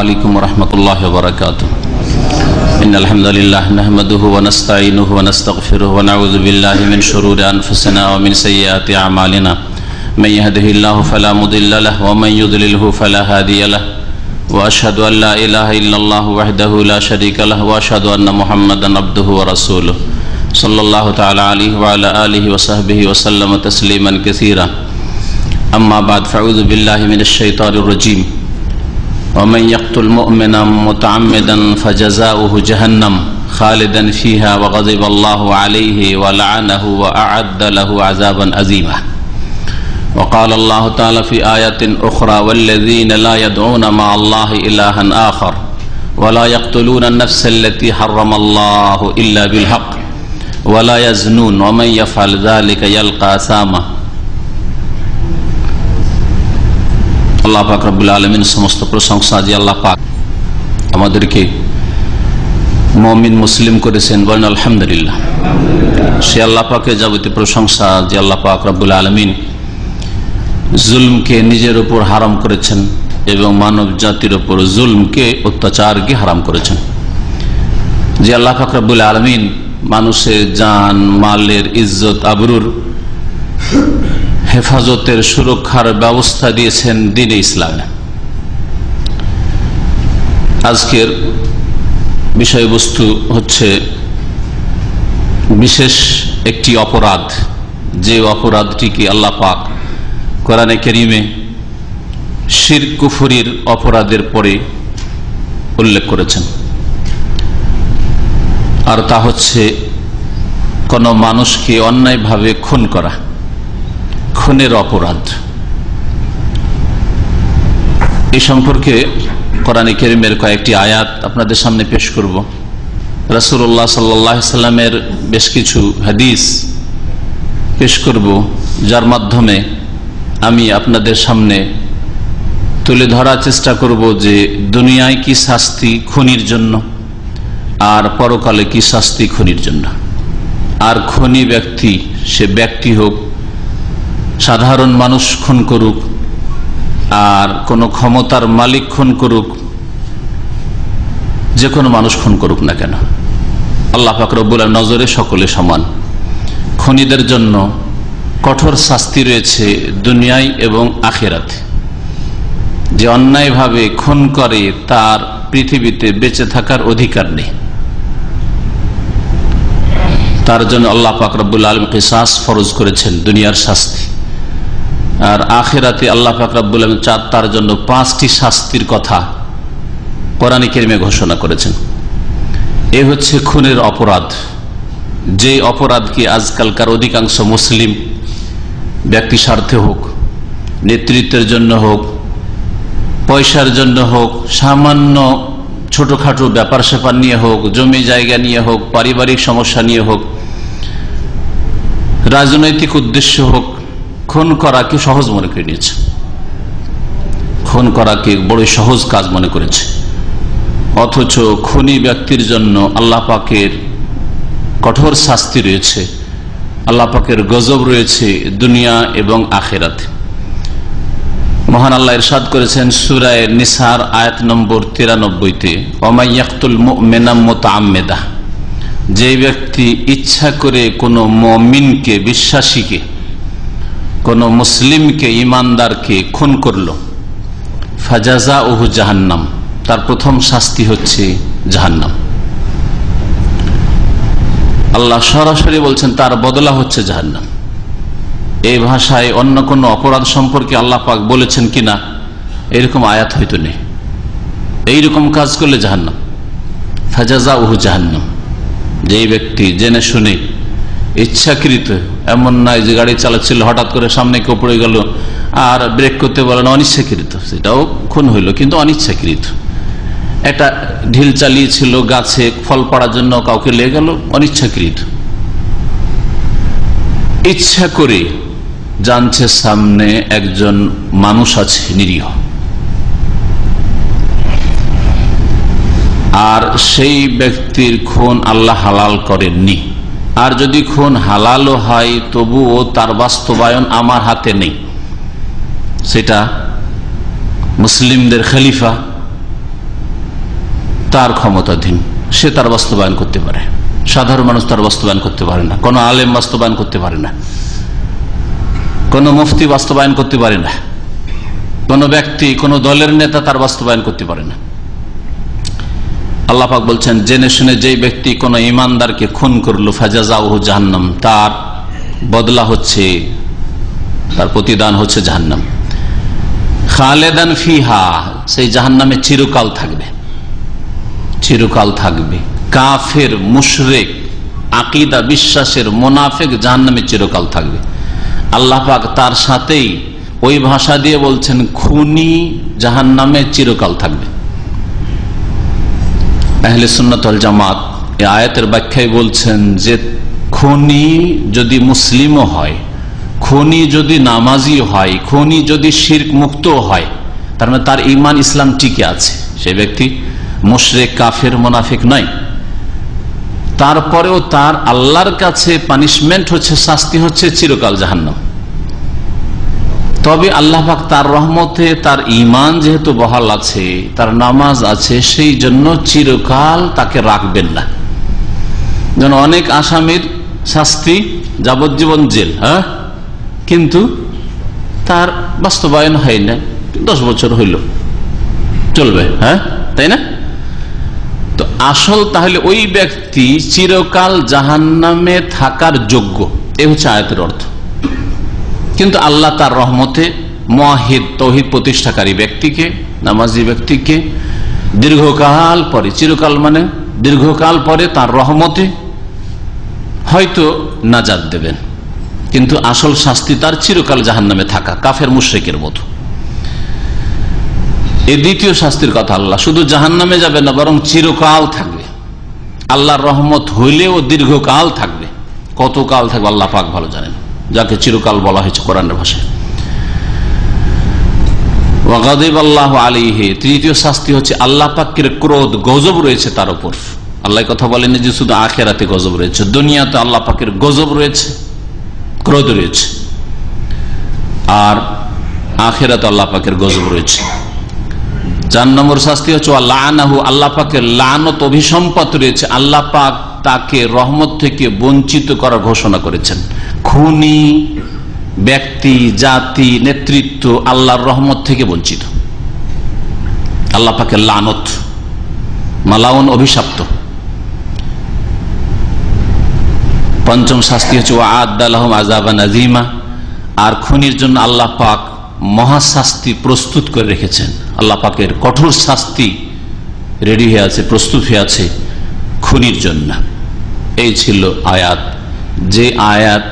عليكم ورحمة الله وبركاته إن الحمد لله نحمده ونستعينه ونستغفره ونعوذ بالله من شرور أنفسنا ومن سيئات أعمالنا من يهده الله فلا مضل له ومن يضلله فلا هادي له وأشهد أن لا إله إلا الله وحده لا شريك له وأشهد أن محمدا عبده ورسوله صلى الله تعالى عليه وعلى آله وصحبه وسلم تسليما كثيرا أما بعد فأعوذ بالله من الشيطان الرجيم ومن يقتل مؤمنا متعمدا فجزاؤه جهنم خالدا فيها وغضب الله عليه ولعنه وأعد له عذابا عظيما وقال الله تعالى في آية أخرى والذين لا يدعون مع الله إلها آخر ولا يقتلون النفس التي حرم الله إلا بالحق ولا يزنون ومن يفعل ذلك يلقى أثاما আল্লাহ পাক রব্বুল আলামিন সমস্ত প্রশংসা যে আল্লাহ পাক আমাদেরকে মুমিন মুসলিম করেছেন, বলেন আলহামদুলিল্লাহ। সে আল্লাহ পাকের যাবতীয় প্রশংসা যে আল্লাহ পাক রব্বুল আলামিন জুলমকে নিজের উপর হারাম করেছেন এবং মানব জাতির উপর জুলমকে অত্যাচারকে হারাম করেছেন। যে আল্লাহ পাক রব্বুল আলামিন মানুষের জান মালের ইজ্জত আবরুর হেফাজতের সুরক্ষার ব্যবস্থা দিয়েছেন দ্বীনে ইসলামে। আজকের বিষয়বস্তু হচ্ছে বিশেষ একটি অপরাধ, যে অপরাধটিকে আল্লাহ পাক কোরআনে কারীমে শিরক কুফরির অপরাধের পরে উল্লেখ করেছেন, আর তা হচ্ছে কোনো মানুষকে অন্যায়ভাবে খুন করা, খুনের অপরাধ। এই সম্পর্কে কোরআনে কারীমের কয়েকটি আয়াত আপনাদের সামনে পেশ করব। রাসূলুল্লাহ সাল্লাল্লাহু আলাইহি সাল্লামের বেশ কিছু হাদিস পেশ করব, যার মাধ্যমে আমি আপনাদের সামনে তুলে ধরার চেষ্টা করব যে দুনিয়ায় কি শাস্তি খুনির জন্য আর পরকালে কি শাস্তি খুনির জন্য। আর খুনি ব্যক্তি, সে ব্যক্তি হোক, সাধারণ মানুষ খুন করুক আর কোনো ক্ষমতার মালিক খুন করুক, যে কোনো মানুষ খুন করুক না কেন, আল্লাহ পাক রব্বুল আলামিনের নজরে সকলে সমান। খুনিদের জন্য কঠোর শাস্তি রয়েছে দুনিয়ায় এবং আখিরাতে। যে অন্যায়ভাবে খুন করে তার পৃথিবীতে বেঁচে থাকার অধিকার নেই, তার জন্য আল্লাহ পাক রব্বুল আলামিন কিসাস ফরজ করেছেন, দুনিয়ার শাস্তি। আর আখিরাতে আল্লাহ পাক রব্বুল আলামিন তার জন্য 5টি শাস্তির কথা কোরআনে কারীমে ঘোষণা করেছেন। এ হচ্ছে খুনের অপরাধ, যে অপরাধকে আজকালকার অধিকাংশ মুসলিম ব্যক্তি স্বার্থে হোক, নেতৃত্বের জন্য হোক, পয়সার জন্য হোক, সামান্য ছোটখাটো ব্যাপার স্যাপার নিয়ে হোক, জমি জায়গা নিয়ে হোক, পারিবারিক সমস্যা নিয়ে হোক, রাজনৈতিক উদ্দেশ্য হোক, খুন করাকে সহজ মনে করে নিয়েছে, খুন করাকে বড় সহজ কাজ মনে করেছে। অথচ খুনি ব্যক্তির জন্য আল্লাহ পাকের কঠোর শাস্তি রয়েছে, আল্লাহ পাকের গজব রয়েছে দুনিয়া এবং আখিরাতে। মহান আল্লাহ ইরশাদ করেছেন সূরা নিসার আয়াত নম্বর 93-তে, ওয়া ইয়াকতুল মুমিনা মুতাআম্মিদা, যে ব্যক্তি ইচ্ছা করে কোনো মুমিনকে, বিশ্বাসীকে, কোনো মুসলিমকে, ইমানদারকে খুন করল, ফাজাযাউহু জাহান্নাম, তার প্রথম শাস্তি হচ্ছে জাহান্নাম। আল্লাহ সরাসরি বলছেন তার বদলা হচ্ছে জাহান্নাম। এই ভাষায় অন্য কোন অপরাধ সম্পর্কে আল্লাহ পাক বলেছেন কিনা এরকম আয়াত হয়তো নেই। এইরকম কাজ করলে জাহান্নাম, ফাজাযাউহু জাহান্নাম। যেই ব্যক্তি জেনে শুনে ইচ্ছাকৃত, এমন নয় যে গাড়ি চালাচ্ছিল হঠাৎ করে সামনে কেউ পড়ে গেল আর ব্রেক করতে বলেন, অনিচ্ছাকৃত, সেটাও খুন হইল কিন্তু অনিচ্ছাকৃত। একটা ঢিল চালিয়েছিল গাছে ফল পড়ার জন্য, কাউকে লেগে গেল, অনিচ্ছাকৃত। ইচ্ছা করে জানছে সামনে একজন মানুষ আছে নিরীহ, আর সেই ব্যক্তির খুন আল্লাহ হালাল করেননি। আর যদি খুন হালালও হয় তবুও তার বাস্তবায়ন আমার হাতে নেই, সেটা মুসলিমদের খলিফা তার ক্ষমতাধীন, সে তার বাস্তবায়ন করতে পারে। সাধারণ মানুষ তার বাস্তবায়ন করতে পারে না, কোনো আলেম বাস্তবায়ন করতে পারে না, কোনো মুফতি বাস্তবায়ন করতে পারে না, কোনো ব্যক্তি, কোনো দলের নেতা তার বাস্তবায়ন করতে পারে না। আল্লাহ পাক বলছেন, জেনে শুনে যেই ব্যক্তি কোনো ইমানদারকে খুন করলো, ফাজাজাউহু জাহান্নাম, তার বদলা হচ্ছে, তার প্রতিদান হচ্ছে জাহান্নাম। খালেদান ফিহা, সেই জাহান্নামে চিরকাল থাকবে, চিরকাল থাকবে। কাফের, মুশরিক, আকীদা বিশ্বাসের মুনাফিক জাহান্নামে চিরকাল থাকবে। আল্লাহ পাক তার সাথেই ওই ভাষা দিয়ে বলছেন, খুনি জাহান্নামে চিরকাল থাকবে। আহলে সুন্নাত ওয়াল জামাত এই আয়াতের ব্যাখ্যায় বলছেন যে খুনি যদি মুসলিমও হয়, খুনি যদি নামাজি হয়, খুনি যদি শিরক মুক্ত হয়, তার মানে তার ঈমান ইসলাম টিকে আছে, সেই ব্যক্তি মুশরিক, কাফের, মুনাফিক নয়। তারপরেও তার আল্লাহর কাছে পানিশমেন্ট হচ্ছে, শাস্তি হচ্ছে চিরকাল জাহান্নাম। তবে আল্লাহ পাক তার রহমতে তার ঈমান যেহেতু বহাল আছে, তার নামাজ আছে, সেই জন্য চিরকাল তাকে রাখবেন না। যেন অনেক আসামির শাস্তি যাবজ্জীবন জেল, কিন্তু তার বাস্তবায়ন হয় না, 10 বছর হইল, চলবে, তাই না? তো আসল তাহলে ওই ব্যক্তি চিরকাল জাহান্নামে থাকার যোগ্য, এই হচ্ছে আয়াতের অর্থ। কিন্তু আল্লাহ তার রহমতে মুওয়াহিদ, তাওহীদ প্রতিষ্ঠাকারী ব্যক্তিকে, নামাজি ব্যক্তিকে দীর্ঘকাল পরে, চিরকাল মানে দীর্ঘকাল পরে তার রহমতে হয়তো নাজাত দেবেন, কিন্তু আসল শাস্তি তার চিরকাল জাহান্নামে থাকা, কাফের মুশরিকের মতো। এই দ্বিতীয় শাস্তির কথা আল্লাহ শুধু জাহান্নামে যাবে না, বরং চিরকাল থাকবে। আল্লাহর রহমত হইলেও দীর্ঘকাল থাকবে, কতকাল থাকবে আল্লাহ পাক ভালো জানেন, যাকে চিরকাল বলা হয়েছে কোরআনের ভাষায়। ওয়াগাদিব আল্লাহু আলাইহি, তৃতীয় শাস্তি হচ্ছে আল্লাহ পাকের ক্রোধ, গজব রয়েছে তার উপর। আল্লাহ কথা বলেন যে শুধু আখিরাতে গজব রয়েছে, দুনিয়াতে আল্লাহ পাকের গজব রয়েছে, ক্রোধ রয়েছে, আর আখিরাতে আল্লাহ পাকের গজব রয়েছে। 4 নম্বর শাস্তি হচ্ছে লাআনাহু, আল্লাহ পাকের লানত, অভিসম্পাত রয়েছে। আল্লাহ পাক তাকে রহমত থেকে বঞ্চিত করার ঘোষণা করেছেন। খুনি ব্যক্তি, জাতি, নেতৃত্ব আল্লাহর রহমত থেকে বঞ্চিত, আল্লাহ পাকের লানত, মালাউন, অভিশপ্ত। 5ম শাস্তি হচ্ছে ওয়া'আদ্দা লাহুম আযাবান আযীমা, আর খুনির জন্য আল্লাহ পাক মহাশাস্তি প্রস্তুত করে রেখেছেন। আল্লাহ পাকের কঠোর শাস্তি রেডি হয়ে আছে, প্রস্তুত হয়ে আছে খুনির জন্য। এই ছিল আয়াত, যে আয়াত,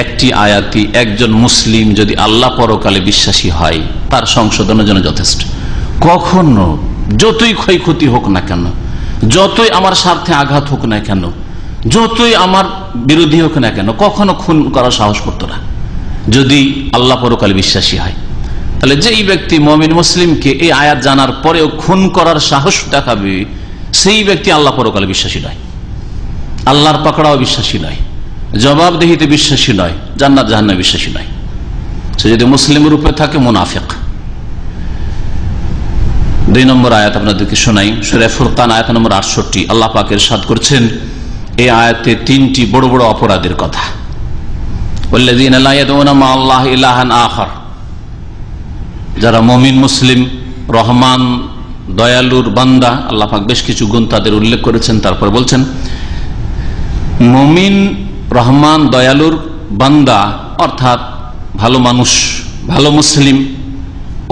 একটি আয়াতই একজন মুসলিম যদি আল্লাহ পরকালে বিশ্বাসী হয় তার সংশোধনের জন্য যথেষ্ট। কখনো যতই ক্ষয়ক্ষতি হোক না কেন, যতই আমার স্বার্থে আঘাত হোক না কেন, যতই আমার বিরোধী হোক না কেন, কখনো খুন করার সাহস করতো না যদি আল্লাহ পরকালে বিশ্বাসী হয়। তাহলে যেই ব্যক্তি মুমিন মুসলিমকে এই আয়াত জানার পরেও খুন করার সাহস দেখাবে, সেই ব্যক্তি আল্লাহ পরকালে বিশ্বাসী নয়, আল্লাহর পাকড়াও বিশ্বাসী নয়, জবাবদিহিতে বিশ্বাসী নয়, জান্নাত জাহান্নামে বিশ্বাসী নয়। সে যদি মুসলিম রূপে থাকে মুনাফিক। 2 নম্বর আয়াত আপনাদেরকে শোনাই, সূরা ফুরকান আয়াত নম্বর 68। আল্লাহ পাক ইরশাদ করছেন এই আয়াতে 3টি বড় বড় অপরাধের কথা। ওয়াল্লাযীনা লা ইয়াদউনা মা আল্লাহি ইলাহান আখার, যারা মুমিন, মুসলিম, রহমান, দয়ালুর বান্দা, আল্লাহ পাক বেশ কিছু গুণ তাদের উল্লেখ করেছেন। তারপর বলছেন মুমিন, রহমান, দয়ালুর বান্দা অর্থাৎ ভালো মানুষ, ভালো মুসলিম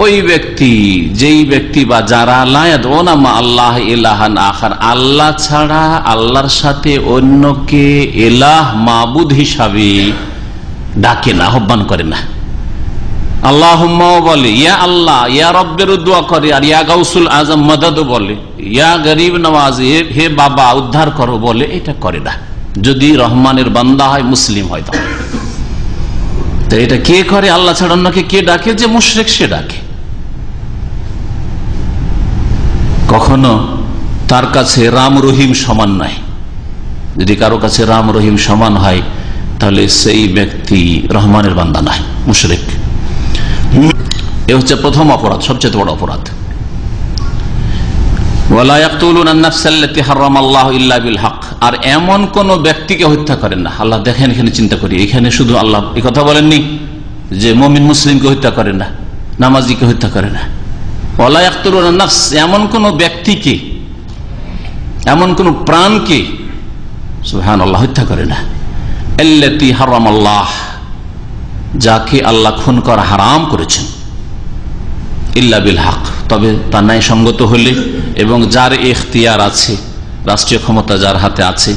ওই ব্যক্তি, যেই ব্যক্তি বা যারা লা ইয়াদউনা মা আল্লাহ ইলাহান আখার, আল্লাহ ছাড়া আল্লাহর সাথে অন্যকে ইলাহ, মাবুদ হিসাবে ডাকে না, আহ্বান করে না। আল্লাহুম্মা বলে, ইয়া আল্লাহ, ইয়া রব্বের দোয়া করে, আর ইয়া গাউসুল আজম মদদ বলে, ইয়া গরিব নওয়াজ, হে বাবা উদ্ধার করো বলে, এটা করে না। যদি রহমানের বান্দা হয়, মুসলিম হয়, তাহলে তো এটা কে করে? আল্লাহ ছাড়া অন্যকে কে ডাকে? যে মুশরিক সে ডাকে। কখনো তার কাছে রাম রহিম সমান নয়। যদি কারো কাছে রাম রহিম সমান হয় তাহলে সেই ব্যক্তি রহমানের বান্দা নয়, মুশরিক। এ হচ্ছে প্রথম অপরাধ, সবচেয়ে বড় অপরাধ। ওয়ালা ইয়াকতুলুনা আন-নাফসাল্লাতী হারামাল্লাহু ইল্লা বিল হক, আর এমন কোন ব্যক্তিকে হত্যা করেন না। আল্লাহ দেখেন, এখানে চিন্তা করি, এখানে শুধু আল্লাহ এই কথা বলেননি যে মুমিন মুসলিমকে হত্যা করে না, নামাজিকে হত্যা করে না। ওয়ালা ইয়াকতুলুনা আন-নাফস, এমন কোন ব্যক্তিকে, এমন কোন প্রাণকে সুবহানাল্লাহ হত্যা করে না। আল্লাতী হারামাল্লাহ, যাকে আল্লাহ খুন করা হারাম করেছেন, ইল্লা বিল হক, তবে তা ন্যায়সঙ্গত হলে এবং যার ইখতিয়ার আছে, রাষ্ট্রীয় ক্ষমতা যার হাতে আছে,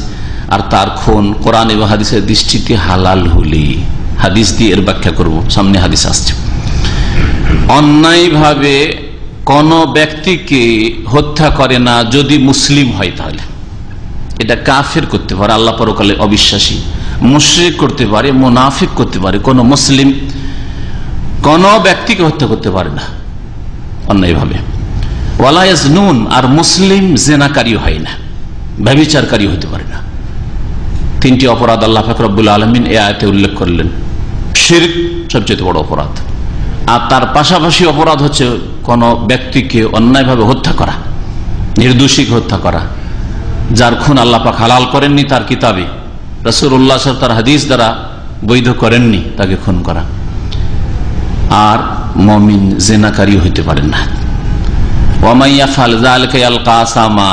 আর তার খুন কোরআন এবং হাদিসের দৃষ্টিতে হালাল হলে। হাদিস দিয়ে এর ব্যাখ্যা করব, সামনে হাদিস আসছে। অন্যায়ভাবে কোন ব্যক্তিকে হত্যা করে না যদি মুসলিম হয়, তাহলে এটা কাফের করতে পারে, আল্লাহ পরকালে অবিশ্বাসী, মুশরিক করতে পারে, মুনাফিক করতে পারে। কোন মুসলিম কোন ব্যক্তিকে হত্যা করতে পারে না অন্যায়ভাবে। ওয়ালা ইয়াজনুন, আর মুসলিম জেনাকারী হয় না, ব্যভিচারকারী হতে পারে না। তিনটি অপরাধ আল্লাহ পাক রব্বুল আলামিন এই আয়াতে উল্লেখ করলেন। শিরক সবচেয়ে বড় অপরাধ, আর তার পাশাপাশি অপরাধ হচ্ছে কোন ব্যক্তিকে অন্যায়ভাবে হত্যা করা, নির্দোষীকে হত্যা করা, যার খুন আল্লাহ পাক হালাল করেননি তার কিতাবে, রাসূলুল্লাহ সাল্লাল্লাহু আলাইহি ওয়াসাল্লাম তার হাদিস দ্বারা বৈধ করেননি, তাকে খুন করা। আর মুমিন জিনাকারী হইতে পারেন না। ওয়া মান ইয়াফআল যালিকা ইয়ালকা আসামা,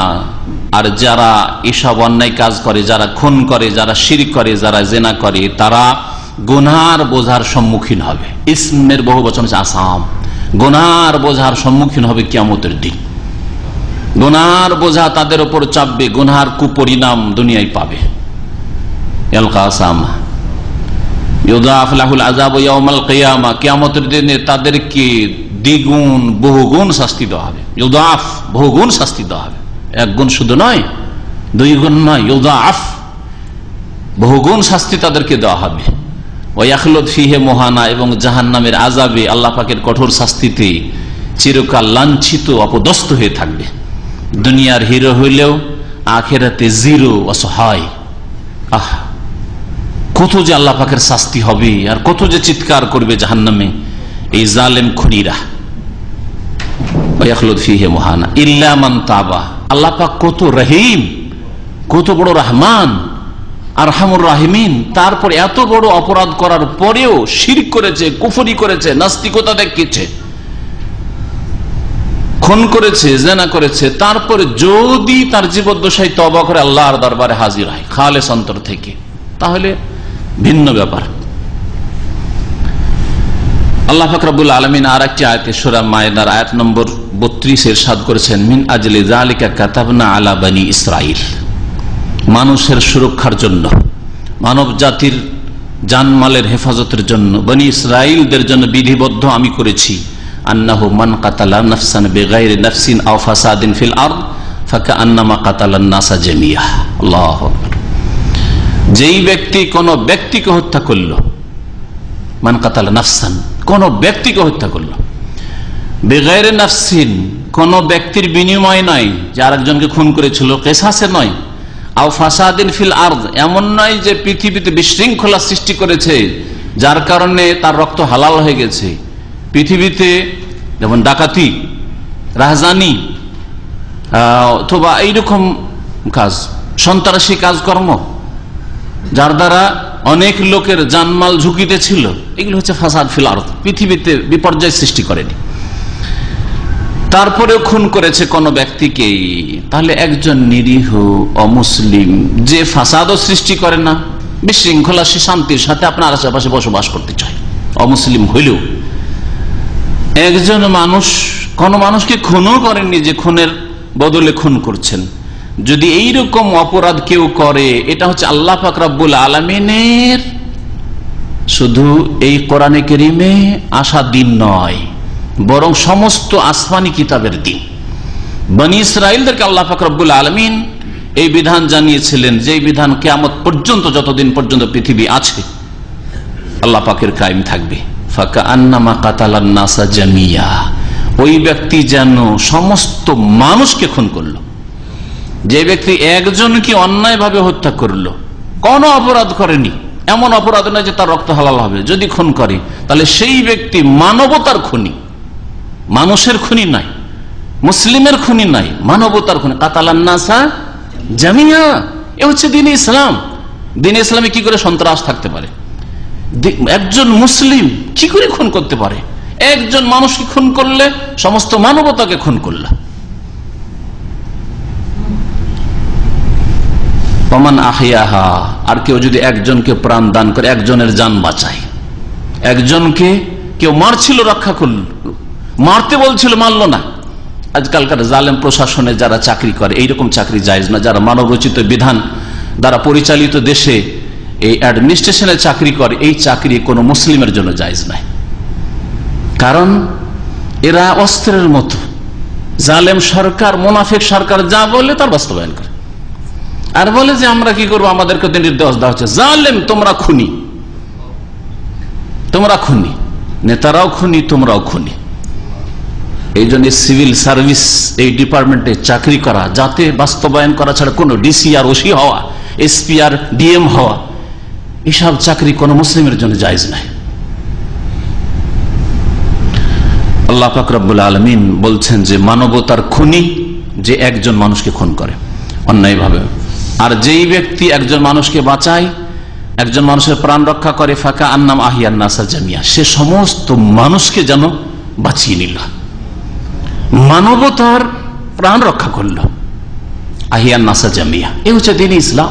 আর যারা এসব অন্যায় কাজ করে, যারা খুন করে, যারা শিরক করে, যারা জিনা করে, তারা গুনার বোঝার সম্মুখীন হবে। ইসমের বহু বচন হচ্ছে আসাম, গুনার বোঝার সম্মুখীন হবে কিয়ামতের দিন। গুনার বোঝা তাদের উপর চাপবে, গুনার কুপরিণাম দুনিয়ায় পাবে। ইয়ালকা আসামা ইউদাফ লাহুল আযাব ইয়াউমাল কিয়ামা, কিয়ামতের দিনে তাদেরকে দ্বিগুণ বহুগুণ শাস্তি দেওয়া হবে। ইউদাফ, বহুগুণ শাস্তি দেওয়া হবে, এক গুণ শুধু নয়, দুই গুণ নয়, ইউদাফ, বহুগুণ শাস্তি তাদেরকে দেওয়া হবে। ওয়া ইয়াখলুদ ফীহি মুহানা, এবং জাহান্নামের আযাবে, আল্লাহ পাকের কঠোর শাস্তিতে চিরকাল লাঞ্ছিত অপদস্থ হয়ে থাকবে। দুনিয়ার হিরো হইলেও আখিরাতে জিরো, অসহায়। আহ, কত যে আল্লাহ পাকের শাস্তি হবে, আর কত যে চিৎকার করবে জাহান্নামে এই জালেম খুনিরা। ইয়াখলুদ ফীহি মুহানা ইল্লা মান তাবা, আল্লাহ পাক কত রহিম, কত বড় রহমান, আরহামুর রাহিমিন। তারপর এত বড় অপরাধ করার পরেও শিরক করেছে, কুফরি করেছে, নাস্তিকতা দেখিয়েছে, খুন করেছে, জিনা করেছে, তারপরে যদি তার জীবদ্দশায় তওবা করে আল্লাহর দরবারে হাজির হয় খালেস অন্তর থেকে, তাহলে ভিন্ন ব্যাপার। আল্লাহ পাক রব্বুল আলামিন আর একটি আয়াতে সূরা মায়েদার আয়াত নম্বর 32 ইরশাদ করেছেন, মিন আজলি যালিকা কাতাবনা আলা বনি ইসরাইল, মানুষের সুরক্ষার জন্য, মানব জাতির জানমালের হেফাজতের জন্য বনি ইসরাইলদের জন্য বিধিবদ্ধ আমি করেছি, আন্নাহু মান কাতালা নাফসান বিগাইরি নাফসিন আও ফাসাদিন ফিল আরদ ফাকান্নামা কাতালান নাসা জামিয়া। আল্লাহু আকবার। যেই ব্যক্তি কোন ব্যক্তিকে হত্যা করলো, মান কাতালা নাফসান, কোন ব্যক্তিকে হত্যা করলো, বেগাইরে নাফসিন, কোন ব্যক্তির বিনিময় নয়, যে আরেকজনকে খুন করেছিল, কেসাসে নয়, আও ফাসাদিন ফিল আরদ, এমন নয় যে পৃথিবীতে বিশৃঙ্খলা সৃষ্টি করেছে যার কারণে তার রক্ত হালাল হয়ে গেছে। পৃথিবীতে যেমন ডাকাতি, রাহজানি, অথবা এইরকম কাজ, সন্ত্রাসী কাজকর্ম, যার দ্বারা অনেক লোকের জানমাল ঝুঁকিতে ছিল, এগুলো হচ্ছে ফাসাদ ফিল আরদ, পৃথিবীতে বিপর্যয় সৃষ্টি করেনি। তারপরেও খুন করেছে কোন ব্যক্তিকে, তাহলে একজন নিরীহ অমুসলিম যে ফাসাদও সৃষ্টি করে না, বিশৃঙ্খলা, সে শান্তির সাথে আপনার আশেপাশে বসবাস করতে চায়, অমুসলিম হইলেও, একজন মানুষ কোন মানুষকে খুনও করেননি যে খুনের বদলে খুন করছেন, যদি এইরকম অপরাধ কেউ করে, এটা হচ্ছে আল্লাহ পাক রব্বুল আলামিনের শুধু এই কোরআনে কারীমে আসা দিন নয়, বরং সমস্ত আসমানি কিতাবের দিন। বনি ইসরাইলদেরকে আল্লাহ পাক রব্বুল আলামিন এই বিধান জানিয়েছিলেন, যে বিধান কিয়ামত পর্যন্ত, যতদিন পর্যন্ত পৃথিবী আছে, আল্লাহ পাকের কায়েম থাকবে। ফাকান্নামা কাতালান নাসা জামিয়া, ওই ব্যক্তি যেন সমস্ত মানুষকে খুন করলো। যে ব্যক্তি একজনকে অন্যায়ভাবে হত্যা করলো, কোন অপরাধ করেনি, এমন অপরাধ নয় যে তার রক্ত হালাল হবে, যদি খুন করে তাহলে সেই ব্যক্তি মানবতার খুনি, মানুষের খুনি নয়, মুসলিমের খুনি নাই, মানবতার খুনি। কাতালান নাসা জামিয়া, এ হচ্ছে দ্বীন ইসলাম। দ্বীন ইসলামে কি করে সন্ত্রাস থাকতে পারে? একজন মুসলিম কি করে খুন করতে পারে? একজন মানুষকে খুন করলে সমস্ত মানবতাকে খুন করলে। ওমান আহইয়াহা, আর কেউ যদি একজনকে প্রাণ দান করে, একজনের জান বাঁচায়, একজনকে কেউ মারছিল রক্ষা করল, মারতে বলছিল মারল না। আজকালকার জালেম প্রশাসনে যারা চাকরি করে, এইরকম চাকরি জায়েজ না। যারা মানব রচিত বিধান দ্বারা পরিচালিত দেশে এই অ্যাডমিনিস্ট্রেশনে চাকরি করে, এই চাকরি কোনো মুসলিমের জন্য জায়েজ নাই। কারণ এরা অস্ত্রের মতো, জালেম সরকার, মুনাফিক সরকার যা বলে তার বাস্তবায়ন করে, আর বলে যে আমরা কি করবো, আমাদেরকে নির্দেশ দেওয়া হচ্ছে। জালেম, তোমরা খুনি, তোমরা খুনি, নেতারাও খুনি, তোমরাও খুনি। এই জন্য সিভিল সার্ভিস, এই ডিপার্টমেন্টে চাকরি করা, যাতে বাস্তবায়ন করা ছাড়া কোনো ডিসি আর ওসি হওয়া, এসপি আর ডিএম হওয়া, এসব চাকরি কোনো মুসলিমের জন্য জায়েজ নাই। আল্লাহ পাক রব্বুল আলামিন বলছেন যে মানবতার খুনি যে একজন মানুষকে খুন করে অন্যায়ভাবে, আর যেই ব্যক্তি একজন মানুষকে বাঁচায়, একজন মানুষের প্রাণ রক্ষা করে, ফাঁকা আন্নাম আহিয়ান নাসা জামিয়া, সে সমস্ত মানুষকে যেন বাঁচিয়ে নিল, মানবতার প্রাণ রক্ষা করল। আহিয়ান নাসা জামিয়া, এই হচ্ছে দ্বীন ইসলাম।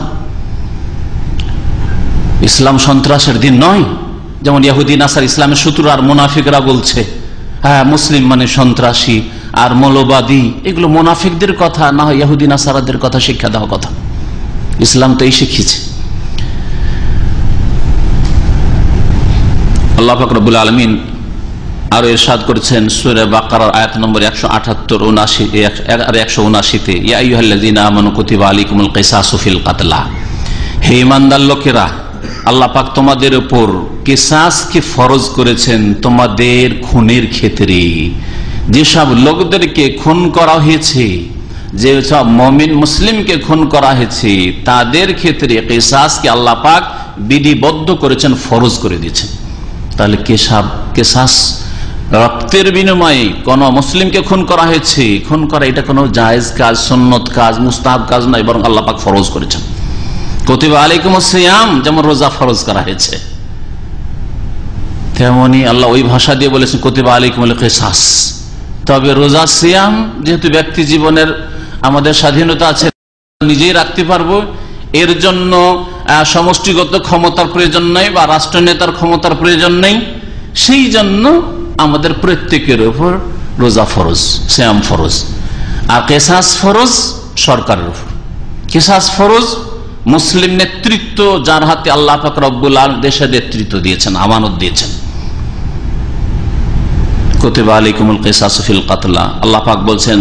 ইসলাম সন্ত্রাসের দিন নয়, যেমন ইহুদি নাসার ইসলামের শত্রু আর মুনাফিকরা বলছে হ্যাঁ মুসলিম মানে সন্ত্রাসী আর মৌলবাদী। এগুলো মুনাফিকদের কথা, না হয় ইহুদি নাসারাদের কথা শিক্ষা দেওয়া কথা। ইসলাম তো এই শিখিয়েছে। আল্লাহ পাক রব্বুল আলামিন আরো ইরশাদ করেছেন সূরা বাকারার আয়াত নম্বর 178, 79 আর 179-তে, ইয়া আইয়ুহাল্লাযীনা আমানু কুতিবা আলাইকুমুল কিসাসু ফিল কাতলা, হে ঈমানদার লোকেরা, আল্লাহ পাক তোমাদের উপর কিসাসকে ফরজ করেছেন তোমাদের খুনের ক্ষেত্রে। যেসব লোকদেরকে খুন করা হয়েছে, যে সব মুমিন মুসলিমকে খুন করা হয়েছে, তাদের ক্ষেত্রে কিসাসকে আল্লাহ পাক বিধিবদ্ধ করেছেন, ফরজ করে দিয়েছেন। তাহলে কিসাস রক্তের বিনিময়ে কোন মুসলিমকে খুন করা হয়েছে, খুন করা এটা কোনো জায়েজ কাজ, সুন্নত কাজ, মুস্তাহাব কাজ নয়, বরং আল্লাহ পাক ফরজ করেছেন। কুতিবা আলাইকুমুস সিয়াম, যেমন রোজা ফরজ করা হয়েছে, তেমনি আল্লাহ ওই ভাষা দিয়ে বলেছেন কুতিবা আলাইকুমুল কিসাস। তবে রোজা সিয়াম যেহেতু ব্যক্তি জীবনের আমাদের স্বাধীনতা আছে, নিজেই রাখতে পারবো, এর জন্য সমষ্টিগত ক্ষমতার প্রয়োজন নেই বা রাষ্ট্রনেতার ক্ষমতার প্রয়োজন নেই, সেই জন্য আমাদের প্রত্যেকের উপর রোজা ফরজ, সিয়াম ফরজ। আর কিসাস ফরজ সরকারের উপর। কিসাস ফরজ মুসলিম নেতৃত্ব, যার হাতে আল্লাহ পাক রব্বুল আলামিন দেশে নেতৃত্ব দিয়েছেন, আমানত দিয়েছেন। কুতিবা আলাইকুমুল কিসাসু ফিল কাতলা, আল্লাহ পাক বলছেন,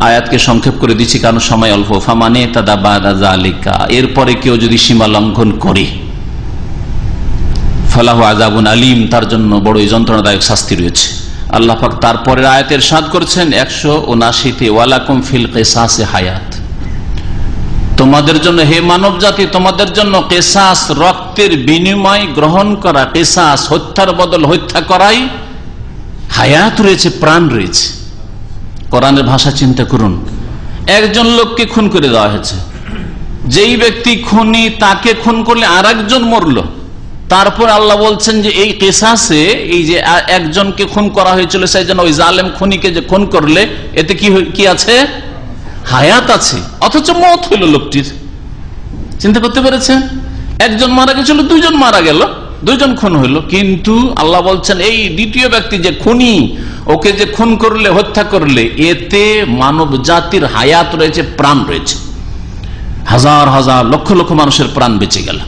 আয়াতকে সংক্ষেপ করে দিচ্ছি কারণ সময় অল্প, ফামানে তাদা বাদা যালিকা, এরপরে কেউ যদি সীমা লঙ্ঘন করে, ফালাহু আযাবুন আলীম, তার জন্য বড়ই যন্ত্রণাদায়ক শাস্তি রয়েছে। আল্লাহ পাক তারপরের আয়াতের ইরশাদ করছেন 179-তে, ওয়ালাকুম ফিল কিসাসি হায়াত, তোমাদের জন্য হে মানব জাতি, তোমাদের জন্য কিসাস, রক্তের বিনিময় গ্রহণ করা, কিসাস হত্যার বদল হত্যা করাই হায়াত রয়েছে, প্রাণ রয়েছে। কোরআনের ভাষা চিন্তা করুন, একজন লোককে খুন করে দেওয়া হয়েছে, যেই ব্যক্তি খুনি তাকে খুন করলে আর একজন মরল, তারপর আল্লাহ বলছেন যে এই কিসাসে, এই যে একজনকে খুন করা হয়েছিল সেই জন্য ওই জালেম খুনিকে যে খুন করলে এতে কি আছে? হায়াত আছে, অথচ মওত হইল লোকটির। চিন্তা করতে পেরেছেন? একজন মারা গেছিল, দুইজন মারা গেল, দুইজন খুন হইল, কিন্তু আল্লাহ বলছেন এই দ্বিতীয় ব্যক্তি যে খুনি, ওকে যে খুন করলে, হত্যা করলে, এতে মানব জাতির হায়াত রয়েছে, প্রাণ রয়েছে, হাজার হাজার লক্ষ লক্ষ মানুষের প্রাণ বেঁচে গেল।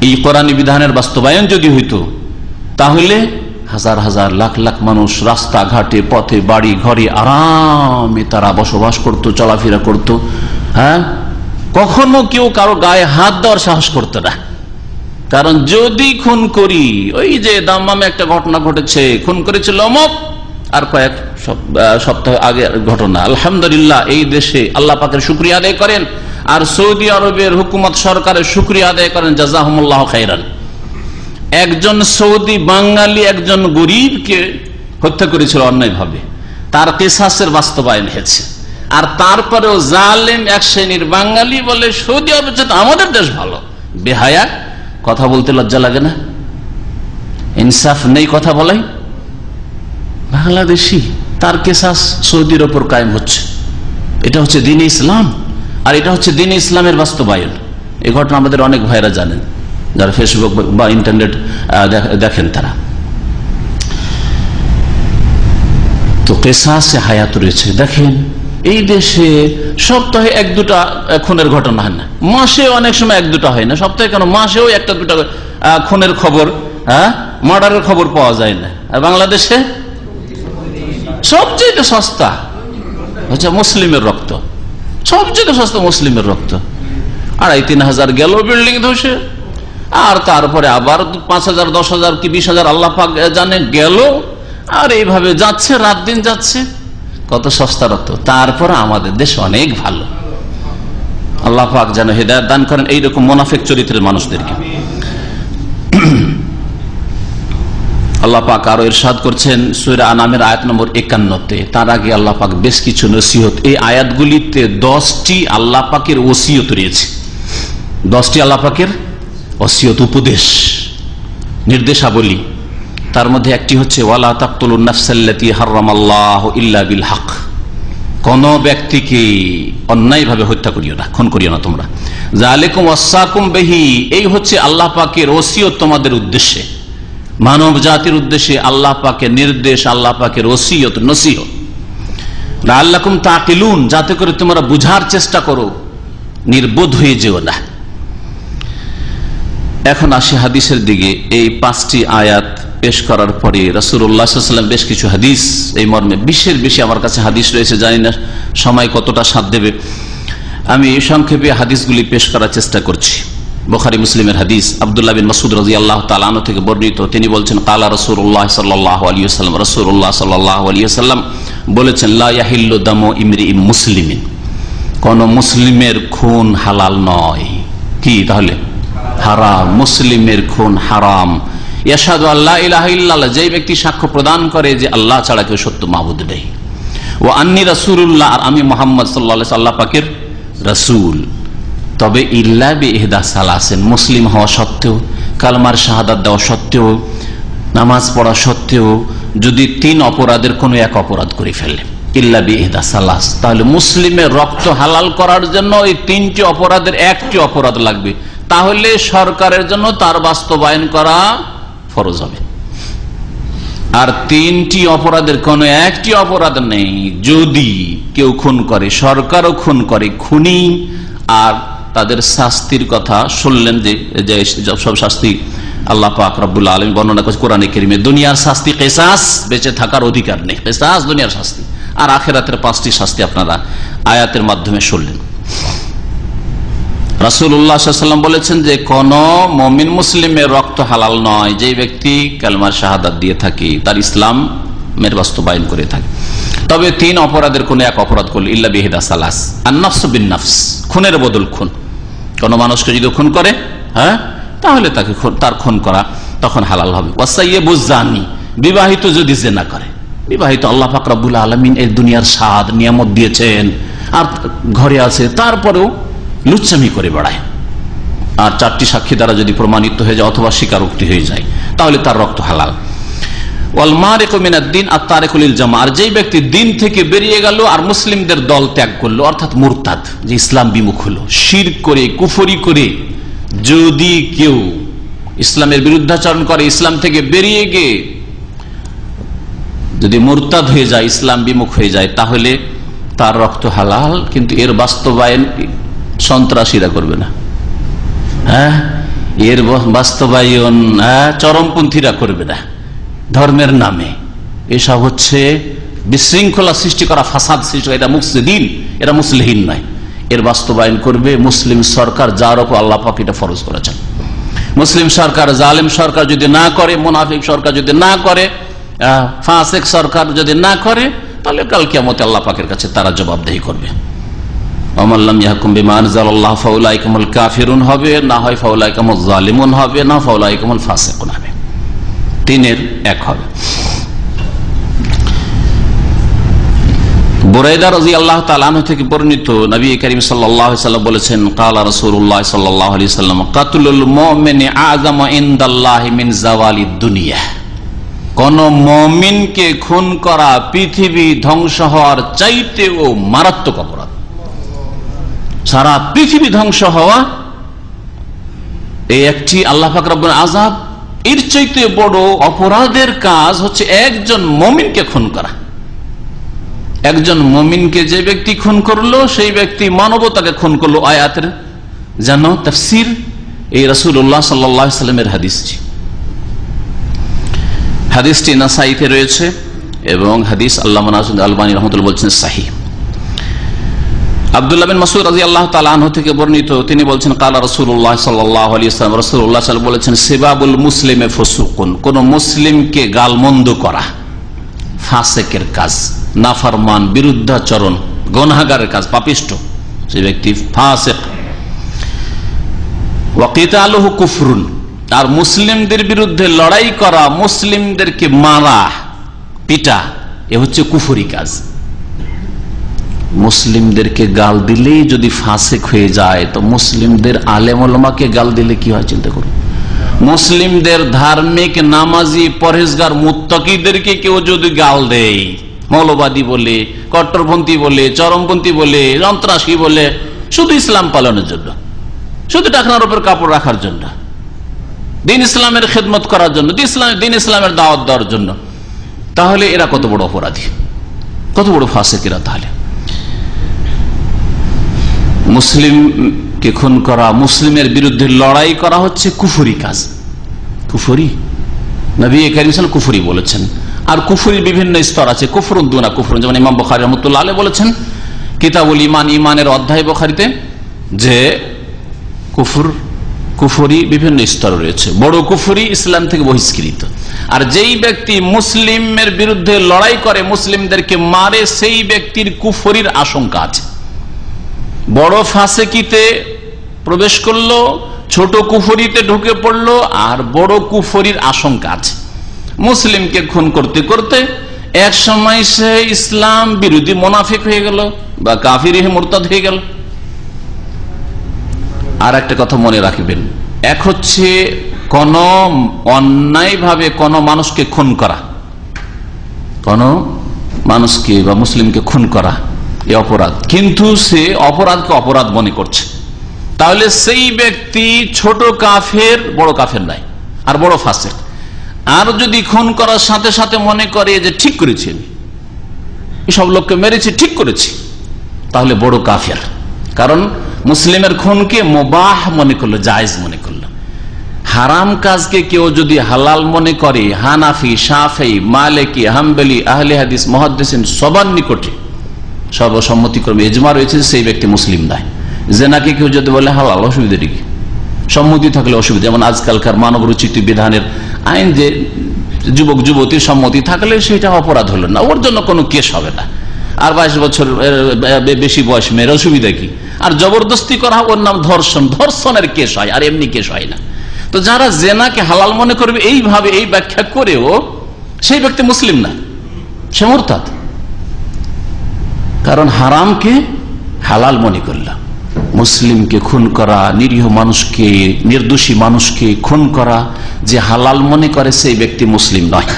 এই কোরআনী বিধানের বাস্তবায়ন যদি হইতো, তাহলে হাজার হাজার লাখ লাখ মানুষ রাস্তাঘাটে, পথে, বাড়ি ঘরে আরামে তারা বসবাস করত, চলাফেরা করত। হ্যাঁ, কখনো কেউ কারো গায়ে হাত দেওয়ার সাহস করতো না। কারণ যদি খুন করি, ওই যে দাম্মামে একটা ঘটনা ঘটেছে, খুন করেছিল অমুক, আর কয়েক সপ্তাহ আগে ঘটনা। আলহামদুলিল্লাহ, এই দেশে আল্লাহ পাকের শুকরিয়া আদায় করেন, আর সৌদি আরবের হুকুমত সরকারের শুকরিয়া আদায় করেন, জাযাহুমুল্লাহু খাইরান। একজন সৌদি বাঙালি একজন গরিবকে হত্যা করেছিল অন্যায়ভাবে, তার কিসাসের বাস্তবায়ন হয়েছে। আর তারপরেও জালেম এক শ্রেণীর বাঙালি বলে সৌদি আরব চেয়ে আমাদের দেশ ভালো। বেহায়া, কথা বলতে লজ্জা লাগে না? ইনসাফ নেই কথা বলাই। বাংলাদেশি তার কিসাস সৌদির ওপর কায়েম হচ্ছে। এটা হচ্ছে দ্বীন-ই ইসলাম, আর এটা হচ্ছে দ্বীন-ই ইসলামের বাস্তবায়ন। এই ঘটনা আমাদের অনেক ভাইরা জানেন, যারা ফেসবুক বা ইন্টারনেট দেখেন তারা। তো কিসাসে হায়াত রয়েছে। দেখেন এই দেশে সপ্তাহে এক দুটা খুনের ঘটনা হয় না, মাসে অনেক সময় এক দুটা হয় না, সপ্তাহে কেন মাসেও একটা দুটা খুনের খবর, মার্ডারের খবর পাওয়া যায় না। আর বাংলাদেশে সবচেয়ে সস্তা হচ্ছে মুসলিমের রক্ত, সবচেয়ে সস্তা মুসলিমের রক্ত। 2500-3000 গেল বিল্ডিং ধসে, আর তারপরে আবার 5000, 10,000 কি 20,000 আল্লাহ পাক জানে গেল, আর এইভাবে যাচ্ছে, রাত দিন যাচ্ছে। কত সস্তা রক্ত। তারপর আমাদের দেশ অনেক ভালো। আল্লাহ পাক যেন হেদায়েত দান করেন এইরকম মুনাফিক চরিত্রের মানুষদেরকে। আল্লাহ পাক আরো ইরশাদ করছেন সূরা আনামের আয়াত নম্বর 51-তে। তার আগে আল্লাহ পাক বেশ কিছু নসিহত, এই আয়াতগুলিতে 10টি আল্লাহ পাকের ওসিয়ত রয়েছে। 10টি আল্লাহ পাকের ওসিয়ত, উপদেশ, নির্দেশাবলী। তার মধ্যে একটি হচ্ছে ওয়ালা তাকতুলুন নাফসাল্লাতী হারামাল্লাহু ইল্লা বিল হক। কোন ব্যক্তিকে অন্যায়ভাবে হত্যা করিও না, খুন করিও না তোমরা। যালিকুম ওয়াসাকুম বিহি, এই হচ্ছে আল্লাহ পাকের ওসিয়ত তোমাদের উদ্দেশ্যে, মানব জাতির উদ্দেশ্যে আল্লাহ পাকের নির্দেশ, আল্লাহ পাকের ওসিয়ত, নসিহত। লাআল্লাকুম তাকিলুন, যাতে করে তোমরা বুঝার চেষ্টা করো, নির্বোধ হয়ে যেও না। এখন আসি হাদিসের দিকে। এই 5টি আয়াত পেশ করার পরে রাসূলুল্লাহ সাল্লাল্লাহু আলাইহি ওয়াসাল্লাম বেশ কিছু হাদিস এই মর্মে, 20-এর বেশি আমার কাছে হাদিস রয়েছে, জানি না সময় কতটা সাথ দেবে। আমি সংক্ষেপে হাদিসগুলি পেশ করার চেষ্টা করছি। বুখারী মুসলিমের হাদিস, আব্দুল্লাহ বিন মাসউদ রাদিয়াল্লাহু তাআলা আনহু থেকে বর্ণিত। তিনি বলছেন কালা রাসূলুল্লাহ সাল্লাল্লাহু আলাইহি ওয়াসাল্লাম, রাসূলুল্লাহ সাল্লাল্লাহু আলাইহি ওয়াসাল্লাম বলেছেন লা ইয়াহিল্লু দামু ইমরিইন মুসলিমিন, কোন মুসলিমের খুন হালাল নয়। কি তাহলে? হারাম। মুসলিমের খুন হারাম। ইয়াশহাদু আল্লা ইলাহা ইল্লাল্লাহ, যেই ব্যক্তি সাক্ষ্য প্রদান করে যে আল্লাহ ছাড়া কেউ সত্য মাবুদ নেই, ওয়া আন্নী রাসূলুল্লাহ, আর আমি মুহাম্মদ সাল্লাল্লাহু আলাইহি ওয়াসাল্লাম আল্লাহ পাকের রাসূল। তবে ইল্লা বিইহদা সালাসিন, মুসলিম হওয়া সত্ত্বেও, কালমার শাহাদাত দেওয়া সত্ত্বেও, নামাজ পড়া সত্ত্বেও যদি 3 অপরাধের কোনো এক অপরাধ করে ফেলে, ইল্লা বিইহদা সালাস, তাহলে মুসলিমের রক্ত হালাল করার জন্য এই 3টি অপরাধের একটি অপরাধ লাগবে। তাহলে সরকারের জন্য তার বাস্তবায়ন করা ফরজ হবে। আর 3টি অপরাধের কোনো একটি অপরাধ নেই। যদি কেউ খুন করে, সরকারও খুন করে, খুনি আর তাদের শাস্তির কথা শুনলেন যে সব শাস্তি আল্লাহ পাক রব্বুল আলামিন বর্ণনা করেছেন কোরআনে কারীমে। দুনিয়ার শাস্তি কিসাস, বেঁচে থাকার অধিকার নেই, কিসাস দুনিয়ার শাস্তি। আর আখিরাতের 5টি শাস্তি আপনারা আয়াতের মাধ্যমে শুনলেন। রাসূলুল্লাহ সাল্লাল্লাহু আলাইহি ওয়াসাল্লাম বলেছেন যে কোন মুমিন মুসলিমের রক্ত হালাল নয় যে ব্যক্তি কালেমার শাহাদাত দিয়ে থাকে, তার ইসলামের বাস্তবায়ন করে থাকে। তবে 3 অপরাধের কোন এক অপরাধ করলে, ইল্লা বিহিদা সালাস, আন-নাফস বিন-নাফস, খুনের বদল খুন। কোন মানুষকে যদি খুন করে, তাহলে তাকে তার খুন করা তখন হালাল হবে। ওয়াসাইয়্যিবুজ জানি, বিবাহিত যদি জিনা করে, বিবাহিত আল্লাহ পাক রব্বুল আলামিন এই দুনিয়ার স্বাদ নিয়ামত দিয়েছেন, আর ঘরে আছে, তারপরেও লুচ্চামি করে বেড়ায়, আর 4টি সাক্ষী দ্বারা যদি প্রমাণিত হয়ে যায় অথবা স্বীকারোক্তি হয়ে যায়, তাহলে তার রক্ত হালাল। ওয়াল মারিকু মিনাদ-দ্বীন আত-তারিকু লিল-জামা, আর যেই ব্যক্তি দিন থেকে বেরিয়ে গেল আর মুসলিমদের দল ত্যাগ করলো, অর্থাৎ মুরতাদ, যে ইসলাম বিমুখ হলো, শিরক করে, কুফরি করে যদি কেউ ইসলামের বিরুদ্ধাচরণ করে, ইসলাম থেকে বেরিয়ে গিয়ে যদি মুরতাদ হয়ে যায়, ইসলাম বিমুখ হয়ে যায়, তাহলে তার রক্ত হালাল। কিন্তু এর বাস্তবায়ন সন্ত্রাসীরা করবে না, এর বাস্তবায়ন চরমপন্থীরা করবে না ধর্মের নামে। এসব হচ্ছে বিশৃঙ্খলা সৃষ্টি করা, ফাসাদ সৃষ্টি করা, এটা মুফসিদিন, এরা মুসলিহিন নয়। এর বাস্তবায়ন করবে মুসলিম সরকার, যার উপর আল্লাহ পাক এটা ফরজ করেছেন। মুসলিম সরকার, জালেম সরকার যদি না করে, মুনাফিক সরকার যদি না করে, ফাসিক সরকার যদি না করে, তাহলে কাল কিয়ামতে আল্লাহ পাকের কাছে তারা জবাবদেহি করবে। ওয়ামাল্লাম ইয়াহকুম বিমা আনজালাল্লাহু ফাউলাইকা হুমুল কাফিরুন হবে, না হয় ফাউলাইকা হুমুজ জালিমুন হবে, না ফাউলাইকা হুমুল ফাসিকুন হবে। 3-এর 1 হবে। বুরাইদা রাদিয়াল্লাহু তাআলা আনহু থেকে বর্ণিত, নবী করিম সাল্লাল্লাহু আলাইহি ওয়াসাল্লাম বলেছেন, ক্বালা রাসূলুল্লাহ সাল্লাল্লাহু আলাইহি ওয়াসাল্লাম, কাতলুল মুমিনি আযামু ইনদাল্লাহি মিন যাওয়ালিদ দুনিয়া। কোন মুমিনকে খুন করা পৃথিবী ধ্বংস হওয়ার চাইতেও মারাত্মক অপরাধ। সারা পৃথিবী ধ্বংস হওয়া এই একটি আল্লাহ পাক রব্বুল আযাব, এর চাইতে বড় অপরাধের কাজ হচ্ছে একজন মুমিনকে খুন করা। একজন মুমিনকে যে ব্যক্তি খুন করলো সেই ব্যক্তি মানবতাকে খুন করলো। আয়াতের জানো তাফসীর এই রাসূলুল্লাহ সাল্লাল্লাহু আলাইহি ওয়াসাল্লামের হাদিসটি নাসাইতে রয়েছে এবং হাদিস আল্লামা নাসিরুদ্দিন আলবানী রাহমাতুল্লাহ বলছেন সহিহ। আব্দুল্লাহ বিন মাসউদ রাদিয়াল্লাহু তাআলা আনহু থেকে বর্ণিত, তিনি বলছেন, ক্বালা রাসূলুল্লাহ সাল্লাল্লাহু আলাইহি ওয়াসাল্লাম, রাসূলুল্লাহ সাল্লাল্লাহু আলাইহি ওয়াসাল্লাম বলেছেন, সিবাবুল মুসলিমে ফুসুকুন, কোন মুসলিমকে গালমন্দ করা ফাসিকের কাজ, নাফরমান, বিরুদ্ধাচরণ, গুনাহগারের কাজ, পাপিষ্ঠ সেই ব্যক্তি ফাসিক। ওয়া কিতালুহু কুফরুন, আর মুসলিমদের বিরুদ্ধে লড়াই করা, মুসলিমদেরকে মারা পিটা, এ হচ্ছে কুফরি কাজ। মুসলিমদেরকে গাল দিলেই যদি ফাসিক হয়ে যায়, তো মুসলিমদের আলেম ওলামাকে গাল দিলে কি হয় চিন্তা করুন। মুসলিমদের ধার্মিক, নামাজি, পরহেজগার, মুত্তাকিদেরকে কেউ যদি গাল দেয়, মৌলবাদী বলে, কট্টরপন্থী বলে, চরমপন্থী বলে, সন্ত্রাসী বলে, শুধু ইসলাম পালনের জন্য, শুধু টাকনার উপর কাপড় রাখার জন্য, দিন ইসলামের খেদমত করার জন্য, দিন ইসলামের দাওয়াত দেওয়ার জন্য, তাহলে এরা কত বড় অপরাধী, কত বড় ফাসিক এরা। তাহলে মুসলিমকে খুন করা, মুসলিমের বিরুদ্ধে লড়াই করা হচ্ছে কুফরি কাজ। কুফরি, নবী করিম সাল্লাল্লাহু আলাইহি ওয়াসাল্লাম কুফরি বলেছেন। আর কুফরির বিভিন্ন স্তর আছে, কুফরুন দুনা কুফরুন, যেমন ইমাম বুখারী রাহমাতুল্লাহ আলাইহি বলেছেন কিতাবুল ঈমান, ঈমানের অধ্যায় বুখারীতে, যে কুফরি বিভিন্ন স্তর রয়েছে। বড় কুফরি ইসলাম থেকে বহিষ্কৃত। আর যেই ব্যক্তি মুসলিমের বিরুদ্ধে লড়াই করে, মুসলিমদেরকে মারে, সেই ব্যক্তির কুফরির আশঙ্কা আছে। বড় ফাসিকিতে প্রবেশ করলো, ছোট কুফরিতে ঢুকে পড়লো, আর বড় কুফরির আশঙ্কা আছে। মুসলিমকে খুন করতে করতে এক সময় সে ইসলাম বিরোধী মুনাফিক হয়ে গেল বা কাফির মুরতাদ হয়ে গেল। আর একটা কথা মনে রাখবেন, এক হচ্ছে কোন অন্যায়ভাবে কোন মানুষকে খুন করা, কোন মানুষকে বা মুসলিমকে খুন করা, এই অপরাধ, কিন্তু সে অপরাধকে অপরাধ মনে করছে, তাহলে সেই ব্যক্তি ছোট কাফের, বড় কাফের নাই, আর বড় ফাসিক। আর যদি খুন করার সাথে সাথে মনে করে যে ঠিক করেছি, সব লোককে মেরেছি, ঠিক করেছি, তাহলে বড় কাফের। কারণ মুসলিমের খুনকে মুবাহ মনে করলো, জায়েজ মনে করলো। হারাম কাজকে কেউ যদি হালাল মনে করে, হানাফি, শাফি, মালিকি, হাম্বলি, আহলে হাদিস, মুহাদ্দিসিন সবার নিকটে সর্বসম্মতিক্রমে ইজমা রয়েছে সেই ব্যক্তি মুসলিম নয়। জেনাকে কেউ যদি বলে হালাল, অসুবিধা কি? সম্মতি থাকলে অসুবিধা, যেমন আজকালকার মানব রচিত বিধানের আইন, যে যুবক যুবতীর সম্মতি থাকলে সেটা অপরাধ হলো না, ওর জন্য কোনো কেস হবে না। আর 22 বছর বেশি বয়স মেয়ের অসুবিধা কি? আর জবরদস্তি করা, ওর নাম ধর্ষণ, ধর্ষণের কেস হয়, আর এমনি কেস হয় না। তো যারা জেনাকে হালাল মনে করবে এইভাবে, এই ব্যাখ্যা করেও, সেই ব্যক্তি মুসলিম না, সে মুরতাদ। কারণ হারামকে হালাল মনে করলাম। মুসলিমকে খুন করা, নিরীহ মানুষকে, নির্দোষী মানুষকে খুন করা যে হালাল মনে করে, সেই ব্যক্তি মুসলিম নয়,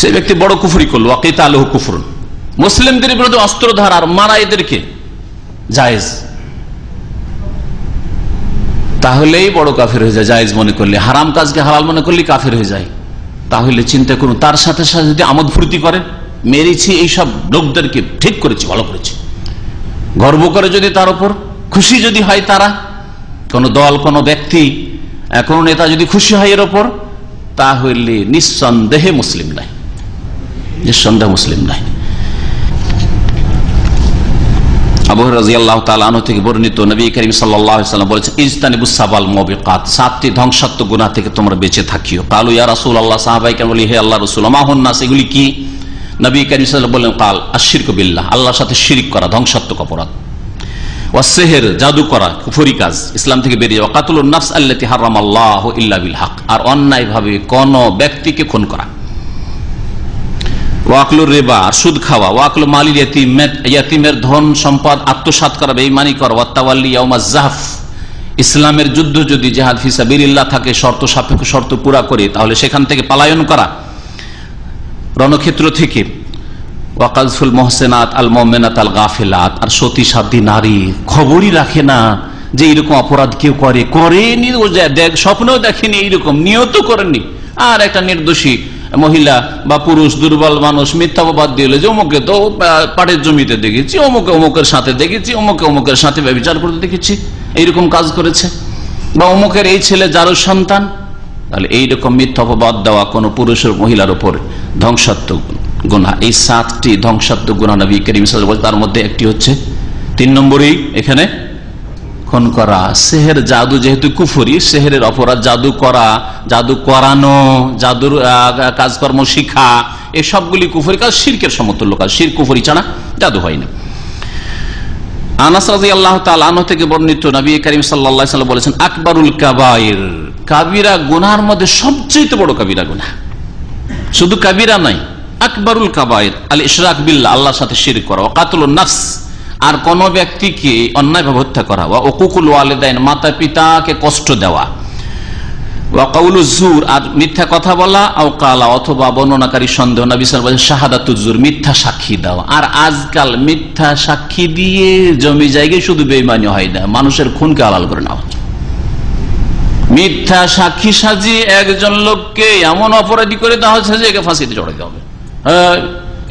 সেই ব্যক্তি বড় কুফরি করলো। ওয়াকিতালুহু কুফরুন, মুসলিমদের বিরুদ্ধে অস্ত্রধার আর মারা এদেরকে জায়েজ, তাহলেই বড় কাফের হয়ে যায়। জায়েজ মনে করলে, হারাম কাজকে হালাল মনে করলে কাফের হয়ে যায়। তাহলে চিন্তা করুন, তার সাথে সাথে যদি আমোদ ফুর্তি করেন, মেরেছি এইসব লোকদেরকে, ঠিক করেছি, ভালো করেছি, গর্ব করে যদি তার উপর খুশি যদি হয়, তারা কোন দল, কোন ব্যক্তি, কোন নেতা যদি খুশি হয় এর উপর, তাহলে নিঃসন্দেহে মুসলিম নাই, নিঃসন্দেহে মুসলিম নাই। আবু হুরায়রা রাদিয়াল্লাহু তাআলা আনহু থেকে বর্ণিত, নবী করিম সাল্লাল্লাহু আলাইহি ওয়াসাল্লাম বলেছেন, ইজতানিবুস সাবাল মুবিকাত, 7টি ধ্বংসাত্মক গুনাহ থেকে তোমরা বেঁচে থাকিও। কালু ইয়া রাসূলুল্লাহ, সাহাবায়ে কেরাম বলে, হে আল্লাহর রাসূল, মা হুন্না, সেগুলি কি? নবী করিম সাল্লাল্লাহু আলাইহি ওয়াসাল্লাম বললেন, কাল আশরিকু বিল্লাহ, আল্লাহর সাথে শিরক করা ধ্বংসাত্মক অপরাধ। ওয়া সিহর, জাদু করা কুফরি কাজ, ইসলাম থেকে বেরিয়ে যাওয়া। কাতলুন নাফস আল্লাতী হারামাল্লাহু ইল্লা বিল হক, আর অন্যায়ভাবে কোন ব্যক্তিকে খুন করা। ওয়াকলুর রিবা, আর সুদ খাওয়া, ওয়াকলু মালিল ইয়াতিম, ইয়াতিমের ধন সম্পদ আত্মসাৎ করা, বেঈমানি করা, ওয়াতাওয়াল্লি ইয়াউমাজ জাহফ, ইসলামের যুদ্ধ যদি জিহাদ ফি সাবিলিল্লাহ থাকে শর্ত সাপেক্ষ শর্ত পুরা করে, তাহলে সেখান থেকে পলায়ন করা রণক্ষেত্র থেকে, ওয়াকাযফুল মুহসিনাত আল মুমিনাত আল গাফিলাত, আর সতী সাধ্বী নারী খবরই রাখে না যে এরকম অপরাধ কেউ করেনি, স্বপ্নেও দেখেনি, এইরকম নিয়ত করেনি, আর একটা নির্দোষী মহিলা বা পুরুষ দুর্বল মানুষ মিথ্যা অপবাদ দিলে যে অমুকে তো পাটের জমিতে দেখেছি, অমুকে অমুকের সাথে দেখেছি, অমুকে অমুকের সাথে ব্যভিচার করতে দেখেছি, এইরকম কাজ করেছে, বা অমুকের এই ছেলে যারও সন্তান, তাহলে এইরকম মিথ্যা অপবাদ দেওয়া কোনো পুরুষের মহিলার উপর ধ্বংসাত্মক গুনাহ। এই 7টি ধ্বংসাত্মক গুনাহ নবী করিম সাল্লাল্লাহু আলাইহি ওয়াসাল্লাম, তার মধ্যে একটি হচ্ছে 3 নম্বরেই এখানে খুন করা। সেহের জাদু যেহেতু কুফরি, সেহেরের অপরাধ, জাদু করা, জাদু করানো, জাদুর কাজকর্ম শিখা, এই সবগুলি কুফরি কাজ, শিরকের সমতুল্য কাজ। শিরক কুফরি ছাড়া জাদু হয় না। আনাস রাদিয়াল্লাহু তাআলা আনহু থেকে বর্ণিত, নবী করিম সাল্লাল্লাহু আলাইহি ওয়াসাল্লাম বলেছেন, আকবারুল কাবাইর, কাবিরা গুনাহর মধ্যে সবচেয়ে বড় কাবিরা গুনাহ, শুধু কাবিরা নাই, আকবারুল কাবাইর আল ইশরাক বিল্লাহ, আল্লাহর সাথে শিরক করা, ওয়া কাতলুন নাফস, আর কোন ব্যক্তিকে অন্যায়ভাবে হত্যা করা, ওয়া উকুকুল ওয়ালিদাইন, মাতা পিতাকে কষ্ট দেওয়া, ওয়া কাউলুজ জুর, আর মিথ্যা কথা বলা, আও কালা, অথবা বর্ণনাকারী সন্দেহ, নবী সাল্লাল্লাহু আলাইহি ওয়াসাল্লাম শাহাদাতুজ জুর, মিথ্যা সাক্ষী দেওয়া। আর আজকাল মিথ্যা সাক্ষী দিয়ে জমি জায়গায় শুধু বেঈমানি হয় না, মানুষের খুনকে হালাল করে নেওয়া হচ্ছে। মিথ্যা সাক্ষী সাজিয়ে একজন লোককে এমন অপরাধী করে দেওয়া হচ্ছে যে একে ফাঁসিতে চড়াইতে হবে,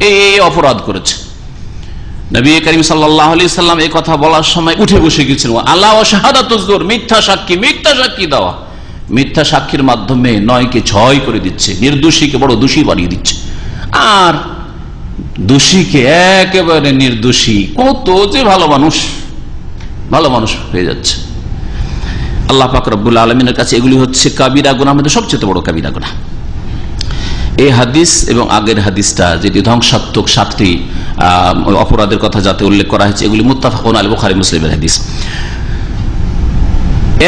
এই অপরাধ করেছে। নবী করিম সাল্লাল্লাহু আলাইহি সাল্লাম এই কথা বলার সময় উঠে বসে গেছেন, আল্লাহ ওয়া শাহাদাতুজ জুর, মিথ্যা সাক্ষী দেওয়া, মিথ্যা সাক্ষীর মাধ্যমে 9কে 6 করে দিচ্ছে, নির্দোষীকে বড় দোষী বানিয়ে দিচ্ছে, আর দোষীকে একেবারে নির্দোষী, কত যে ভালো মানুষ হয়ে যাচ্ছে। আল্লাহ পাক রব্বুল আলামিনের কাছে এগুলি হচ্ছে কাবিরা গুনাহের মধ্যে সবচেয়ে বড় কাবিরা গুনাহ। এই হাদিস এবং আগের হাদিসটা, যেটি ধ্বংসাত্মক 7টি অপরাধের কথা যাতে উল্লেখ করা হয়েছে, এগুলি মুত্তাফাকুন আলাইহি, বুখারী মুসলিমের হাদিস।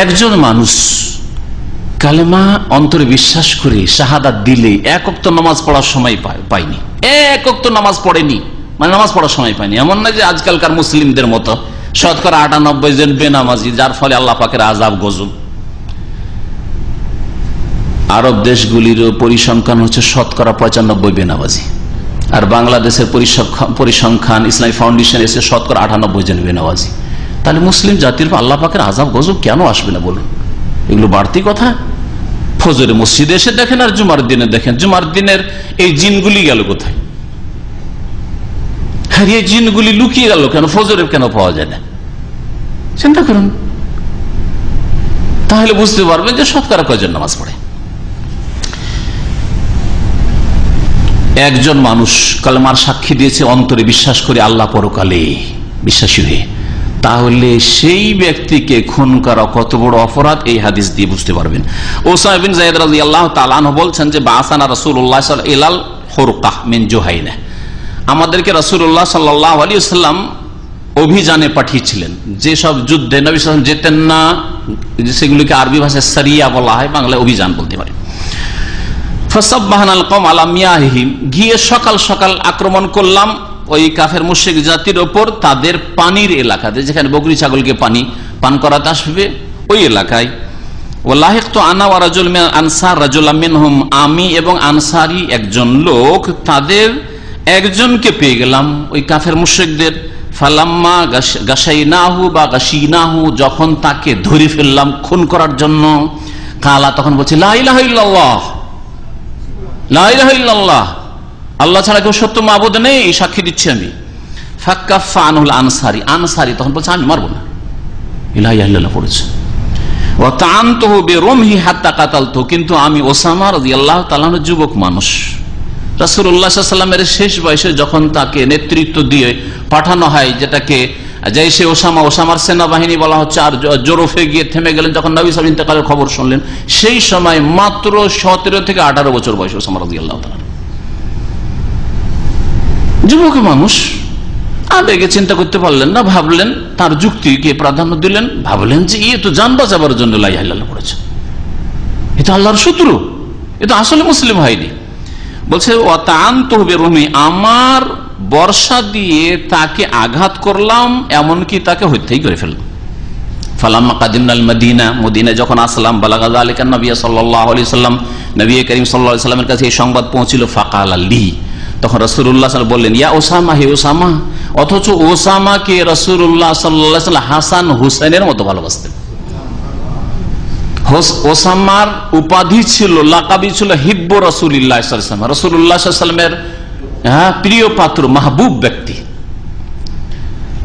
একজন মানুষ কালেমা অন্তরে বিশ্বাস করে শাহাদাত দিলে 1 ওয়াক্ত নামাজ পড়ার সময় পায়নি, 1 ওয়াক্ত নামাজ পড়েনি, মানে নামাজ পড়ার সময় পায়নি। এমন না যে আজকালকার মুসলিমদের মতো শতকরা 98 জন বেনামাজি, যার ফলে আল্লাহ পাকের আযাব গজব। আরব দেশগুলির পরিসংখ্যান হচ্ছে শতকরা 95 বেনামাজি, আর বাংলাদেশের পরিসংখ্যান ইসলামী ফাউন্ডেশন এসে শতকরা 98 জন বেনামাজি। তাহলে মুসলিম জাতির আল্লাহ পাকের আযাব গজব কেন আসবে না বলুন? এগুলো বাড়তি কথা। ফজরে মসজিদে এসে দেখেন আর জুমার দিনে দেখেন, জুমার দিনের এই জিনগুলি গেল কোথায়? হ্যাঁ, এই জিনগুলি লুকিয়ে গেল কেন? ফজরে কেন পাওয়া যায় না? চিন্তা করুন, তাহলে বুঝতে পারবেন যে শতকরা কয়জন নামাজ পড়ে। একজন মানুষ কালেমার সাক্ষী দিয়েছে অন্তরে বিশ্বাস করে, আল্লাহ পরকালে বিশ্বাসী হয়ে, তাহলে সেই ব্যক্তিকে খুন করা কত বড় অপরাধ এই হাদিস দিয়ে বুঝতে পারবেন। উসামা বিন যায়েদ রাদিয়াল্লাহু তাআলা আনহু বলছেন যে বাসানা রাসূলুল্লাহ সাল্লাল্লাহু আলাইহি ইলাল হুরকাহ মিন জুহাইনা, আমাদেরকে রাসূলুল্লাহ সাল্লাল্লাহু আলাইহি ওয়াসাল্লাম অভিযানে পাঠিয়েছিলেন। যেসব যুদ্ধে নবী সাল্লাল্লাহু আলাইহি ওয়াসাল্লাম যেতেন না, সেগুলিকে আরবি ভাষায় সারিয়া বলা হয়, বাংলায় অভিযান বলতে পারে। ফাসাববাহানাল কওম আলা মিয়াহিম, গিয়ে সকাল সকাল আক্রমণ করলাম ওই কাফের মুশরিক জাতির ওপর, তাদের পানির এলাকাতে, যেখানে বকরি ছাগলকে পানি পান করাতে আসবে ওই এলাকায়। ওয়ালাহিকতু আনা ওয়া রাজুল মিনাল আনসার রাজুলাম মিনহুম, আমি এবং আনসারী একজন লোক, তাদের একজনকে পেয়ে গেলাম ওই কাফের মুশরিকদের। ফালাম্মা গাশাইনাহু বা গাশিনাহু, যখন তাকে ধরে ফেললাম খুন করার জন্য, কালা, তখন বলছে লা ইলাহা ইল্লাল্লাহ, লা ইলাহা ইল্লাল্লাহ, আল্লাহ ছাড়া কেউ সত্য মাবুদ নেই, সাক্ষী দিচ্ছি আমি। ফাক্কাফা আনহুল আনসারী, আনসারী তখন বলছে আমি মারবো না, ইলাহা ইল্লাল্লাহ পড়েছে। ওয়া তাআনতুহু বিরুমহি হাত্তা কাতালতু, কিন্তু আমি ওসামা রাদিয়াল্লাহু তাআলা যুবক মানুষ, রাসূলুল্লাহ সাল্লাল্লাহু আলাইহি ওয়াসাল্লামের শেষ বয়সে যখন তাকে নেতৃত্ব দিয়ে পাঠানো হয়, যেটাকে জৈশে ওসামা, ওসামার সেনাবাহিনী বলা হচ্ছে, আর জোরফে গিয়ে থেমে গেলেন যখন নবী সাল্লাল্লাহু আলাইহি ওয়াসাল্লাম ইন্তেকালের খবর শুনলেন, সেই সময় মাত্র 17 থেকে 18 বছর বয়স ওসামা রাদিয়াল্লাহু তাআলা, যুবক মানুষ। আবেগে চিন্তা করতে পারলেন না, ভাবলেন, তার যুক্তিকে প্রাধান্য দিলেন, ভাবলেন যে ইয়ে তো জান বাঁচাবার জন্য লা ইলাহা ইল্লাল্লাহ পড়েছে, এ তো আল্লাহর শত্রু, এ তো আসলে মুসলিম হয়নি। বলছে ওয়াতাআনতুহু বিরুমি, আমার বর্ষা দিয়ে তাকে আঘাত করলাম, এমনকি তাকে হত্যাই করে ফেললাম। ফালাম্মা কাদিমনাল মদিনা, মদিনা যখন আসলাম, বালাগা যালিকা নবী সাল্লাল্লাহু আলাইহি সাল্লাম, নবী করিম সাল্লাল্লাহু আলাইহি সাল্লামের কাছে এই সংবাদ পৌঁছিল। ফাকাল লি, তখন রাসূলুল্লাহ সাল্লাল্লাহু আলাইহি ওয়াসাল্লাম বললেন, ইয়া ওসামা, হে ওসামা। অথচ ওসামাকে রাসূলুল্লাহ সাল্লাল্লাহু আলাইহি ওয়াসাল্লাম হাসান হুসাইনের মতো ভালোবাসতেন। ওসামার উপাধি ছিল, লাকাবি ছিল হিব্বু রাসূলিল্লাহ সাল্লাল্লাহু আলাইহি ওয়াসাল্লাম, রাসূলুল্লাহ সাল্লাল্লাহু আলাইহি ওয়াসাল্লামের প্রিয় পাত্র, মাহবুব ব্যক্তি।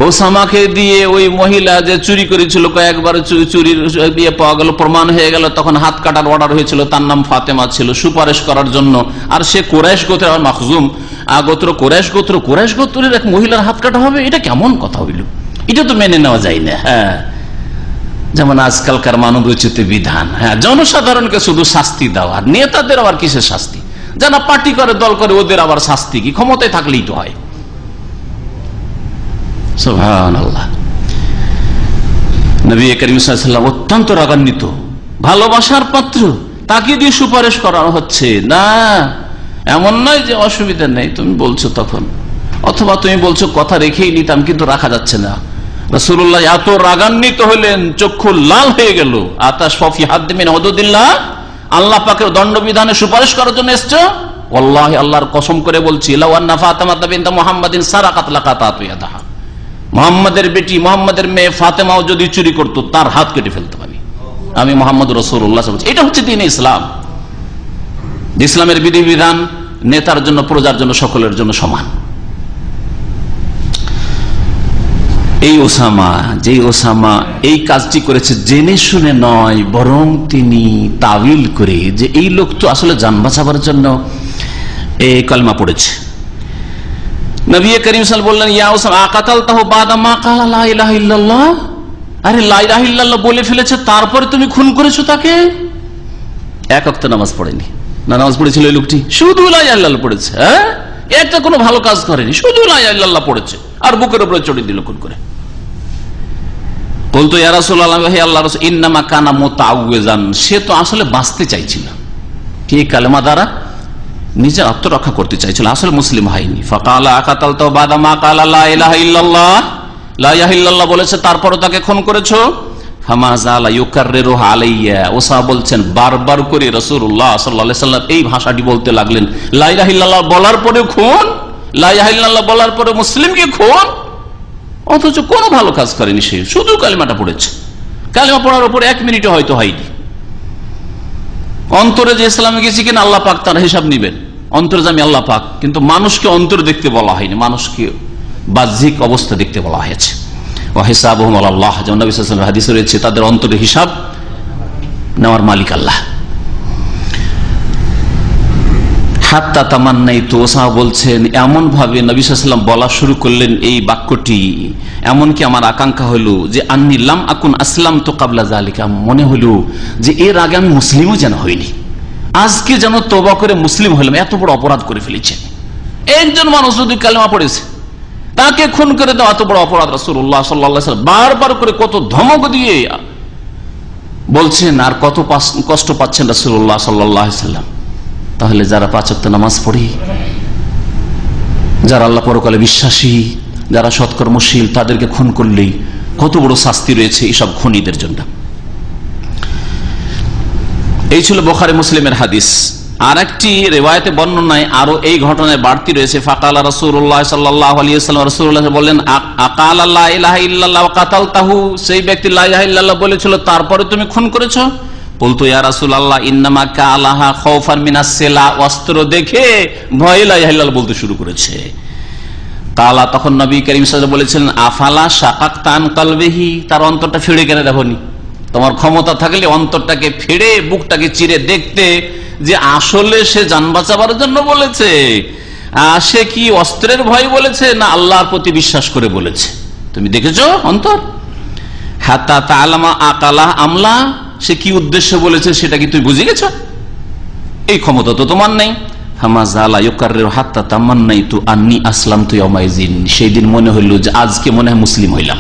ওসামাকে দিয়ে ওই মহিলা যে চুরি করেছিল, কয়েকবার চুরির দিয়ে পাওয়া গেল, প্রমাণ হয়ে গেল, তখন হাত কাটার অর্ডার হয়েছিল। তার নাম ফাতেমা ছিল, সুপারিশ করার জন্য। আর সে কুরাইশ গোত্রের মাখজুম গোত্র, কুরাইশ গোত্র, কুরাইশ গোত্রের এক মহিলার হাত কাটা হবে, এটা কেমন কথা হইল? এটা তো মেনে নেওয়া যায় না। হ্যাঁ, যেমন আজকালকার মানব রচিত বিধান। হ্যাঁ, জনসাধারণকে শুধু শাস্তি দেওয়া, আর নেতাদের আবার কিসের শাস্তি? যারা পার্টি করে, দল করে, ওদের আবার শাস্তি কি? ক্ষমতায় থাকলেই তো হয়। সুবহানাল্লাহ। নবী করিম সাল্লাল্লাহু আলাইহি ওয়াসাল্লাম অত্যন্ত রাগান্বিত, ভালোবাসার পাত্র, তাকে দিয়ে সুপারিশ করা হচ্ছে না। এমন নয় যে অসুবিধা নেই, তুমি বলছো তখন, অথবা তুমি বলছো কথা রেখেই নিতাম, কিন্তু রাখা যাচ্ছে না। রাসূলুল্লাহ এত রাগান্বিত হলেন, চক্ষু লাল হয়ে গেল। আতাশ ফি হাদ মিন হুদুদিল্লাহ, আল্লাহ পাকের দণ্ডবিধানে সুপারিশ করার জন্য এসছো? ওয়াল্লাহি, আল্লাহর কসম করে বলছি, লাউ আন্না ফাতিমা বিনত মুহাম্মাদিন সারাকাত লাকাতাতু ইয়াদাহা, মুহাম্মাদের বেটি, মুহাম্মাদের মেয়ে ফাতেমাও যদি চুরি করত, তার হাত কেটে ফেলতে পারি আমি মুহাম্মদ রাসূলুল্লাহ। এটা হচ্ছে দ্বীন ইসলাম। ইসলামের বিধিবিধান নেতার জন্য, প্রজার জন্য, সকলের জন্য সমান। এই ওসামা, যে ওসামা এই কাজটি করেছে, জেনে শুনে নয়, বরং তিনি তাবিল করে যে এই লোক তো আসলে জান বাঁচাবার জন্য এই কলমা পড়েছে। নবী করিম সাল্লাল্লাহু আলাইহি ওয়াসাল্লাম বললেন, ইয়া ওসামা আকাতালতাহু বাদা মা ক্বালা লা ইলাহা ইল্লাল্লাহ, আরে লা ইলাহা ইল্লাল্লাহ বলে ফেলেছে, তারপরে তুমি খুন করেছো তাকে। এক ওয়াক্ত নামাজ পড়েনি না, নামাজ পড়েছিল এই লোকটি, শুধু লা ইলাহা ইল্লাল্লাহ পড়েছে। হ্যাঁ, একটা কোনো ভালো কাজ করেনি, শুধু লা ইলাহা ইল্লাল্লাহ পড়েছে, আর বুকের উপরে চড়িয়ে দিল খুন করে। বলতো, ইয়া রাসূলুল্লাহ, হে আল্লাহর রাসূল, ইন্নামা কানা মুতাআউযিজান, সে তো আসলে বাঁচতে চাইছিল, কি কালেমা দ্বারা নিজের আত্মরক্ষা করতে চাইছিল, আসলে মুসলিম হয়নি। ফাকালা আকাতালতাহু বাদা মা ক্বালা লা ইলাহা ইল্লাল্লাহ, লা ইলাহা ইল্লাল্লাহ বলেছে, তারপরও তাকে খুন করেছো। ফামা যালা ইউকাররিরু আলাইয়া, ওসামা বলছেন বারবার করে রাসূলুল্লাহ সাল্লাল্লাহু আলাইহি ওয়াসাল্লাম এই ভাষাটি বলতে লাগলেন, লা ইলাহা ইল্লাল্লাহ বলার পরে খুন, লা ইলাহা ইল্লাল্লাহ বলার পরে মুসলিমকে খুন, অথচ কোনো ভালো কাজ করেনি, সে শুধু কালিমাটা পড়েছে। কালিমা পড়ার উপর 1 মিনিটও হয়তো হয়নি। অন্তরে যে ইসলামে গেছি কিনা আল্লাহ পাক তার হিসাব নিবেন, অন্তর্যামী আল্লাহ পাক। কিন্তু মানুষকে অন্তর দেখতে বলা হয়নি, মানুষকে বাহ্যিক অবস্থা দেখতে বলা হয়েছে। ওয়া হিসাবুহুম আলাল্লাহ, যেমন নবী সাল্লাল্লাহু আলাইহি ওয়াসাল্লাম হাদিসে রয়েছে, তাদের অন্তরের হিসাব নেওয়ার মালিক আল্লাহ। হাত্তা তামান্নাইতু, ওসামা বলছেন এমন ভাবে নবী সাল্লাল্লাহু আলাইহি ওয়াসাল্লাম বলা শুরু করলেন এই বাক্যটি, এমনকি আমার আকাঙ্ক্ষা হলো যে আন্নী লাম আকুন আসলামতু ক্বাবলা যালিকা, মনে হলো যে এর আগে আমি মুসলিমও যেন হইনি, আজকে যেন তওবা করে মুসলিম হলাম, এত বড় অপরাধ করে ফেলেছে। একজন মানুষ যদি কালেমা পড়েছে, তাকে খুন করে দেওয়া এত বড় অপরাধ। রাসূলুল্লাহ সাল্লাল্লাহু আলাইহি ওয়াসাল্লাম বারবার করে কত ধমক দিয়ে বলছেন, আর কত কষ্ট পাচ্ছেন রাসূলুল্লাহ সাল্লাল্লাহু আলাইহি ওয়াসাল্লাম। তাহলে যারা 5 ওয়াক্ত নামাজ পড়ি, যারা আল্লাহ পরকালে বিশ্বাসী, যারা সৎকর্মশীল, তাদেরকে খুন করলেই কত বড় শাস্তি রয়েছে এইসব খুনিদের জন্য। এই ছিল বুখারী মুসলিমের হাদিস। আর একটি রিওয়ায়াতে বর্ণনায় আরো এই ঘটনায় বাড়তি রয়েছে। ফাকালা রাসূলুল্লাহ সাল্লাল্লাহু আলাইহি ওয়াসাল্লাম, রাসূলুল্লাহ বললেন, আকালা লা ইলাহা ইল্লাল্লাহ ওয়া কাতালতাহু, সেই ব্যক্তি লা ইলাহা ইল্লাল্লাহ বলেছিল, তারপরে তুমি খুন করেছো। বলতো, ইয়া রাসূলুল্লাহ, ইন্নামা কালাহা খাউফান মিনাস সিলা, অস্ত্র দেখে ভয়ে লা ইলাহা ইল্লাল্লাহ বলতে শুরু করেছে। কালা, তখন নবী করিম সাল্লাল্লাহু আলাইহি ওয়াসাল্লাম বলেছিলেন, আফালা শাকাকতা আন কলবিহি, তার অন্তরটা ফিরে কেন দেখোনি? তোমার ক্ষমতা থাকলে অন্তরটাকে ফিরে, বুকটাকে চিরে দেখতে যে আসলে সে জান বাঁচাবার জন্য বলেছে, সে কি অস্ত্রের ভয় বলেছে না আল্লাহর প্রতি বিশ্বাস করে বলেছে। তুমি দেখেছো অন্তর? হাত্তা তাআলামা আকালাহ আমলা, সে কি উদ্দেশ্যে বলেছে সেটা কি তুমি বুঝে গেছো? এই ক্ষমতা তো তোমার নেই। ফামা যালা ইউকাররিরু হাত্তা তামান্নাইতু আন্নী আসলামতু ইয়াউমাইযিন, সেই দিন মনে হইল যে আজকে মনে হয় মুসলিম হইলাম,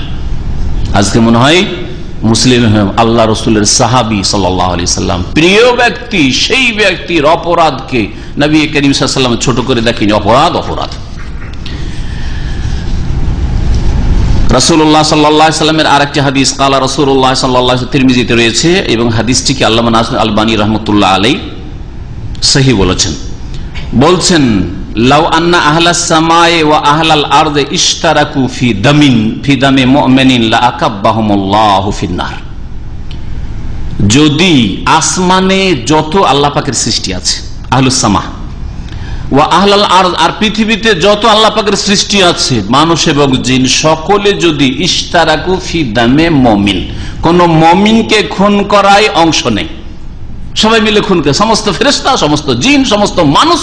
আজকে মনে হয় মুসলিম আল্লাহ রসুলের সাহাবী সাল্লাল্লাহু আলাইহি সাল্লাম, প্রিয় ব্যক্তি, সেই ব্যক্তির অপরাধকে নবী করিম সাল্লাল্লাহু আলাইহি সাল্লাম ছোট করে দেখেনি। অপরাধ অপরাধ। রাসূলুল্লাহ সাল্লাল্লাহু আলাইহি সাল্লামের আরেকটি হাদিস, কালা রাসূলুল্লাহ সাল্লাল্লাহু আলাইহি ওয়াসাল্লাম, তিরমিজিতে রয়েছে এবং হাদিসটিকে আল্লামা নাসির আলবানী রাহমাতুল্লাহ আলাইহি সহিহ বলেছেন। বলছেন, লাউ আন্না আহলাস সামায়ে ওয়া আহলাল আরদে ইশতারাকু ফি দামি মুমিনিন লা আকাব্বাহুমুল্লাহু ফিন্নার। যদি আসমানে যত আল্লাহ পাকের সৃষ্টি আছে, আহলুস সামা ওয়া আহলাল আরদ, আর পৃথিবীতে যত আল্লাহ পাকের সৃষ্টি আছে মানুষ এবং জিন, সকলে যদি ইশতারাকু ফি দামে মুমিন, কোন মুমিনকে খুন করায় অংশ নেই, সবাই মিলে খুন করে, সমস্ত ফেরেশতা, সমস্ত জিন, সমস্ত মানুষ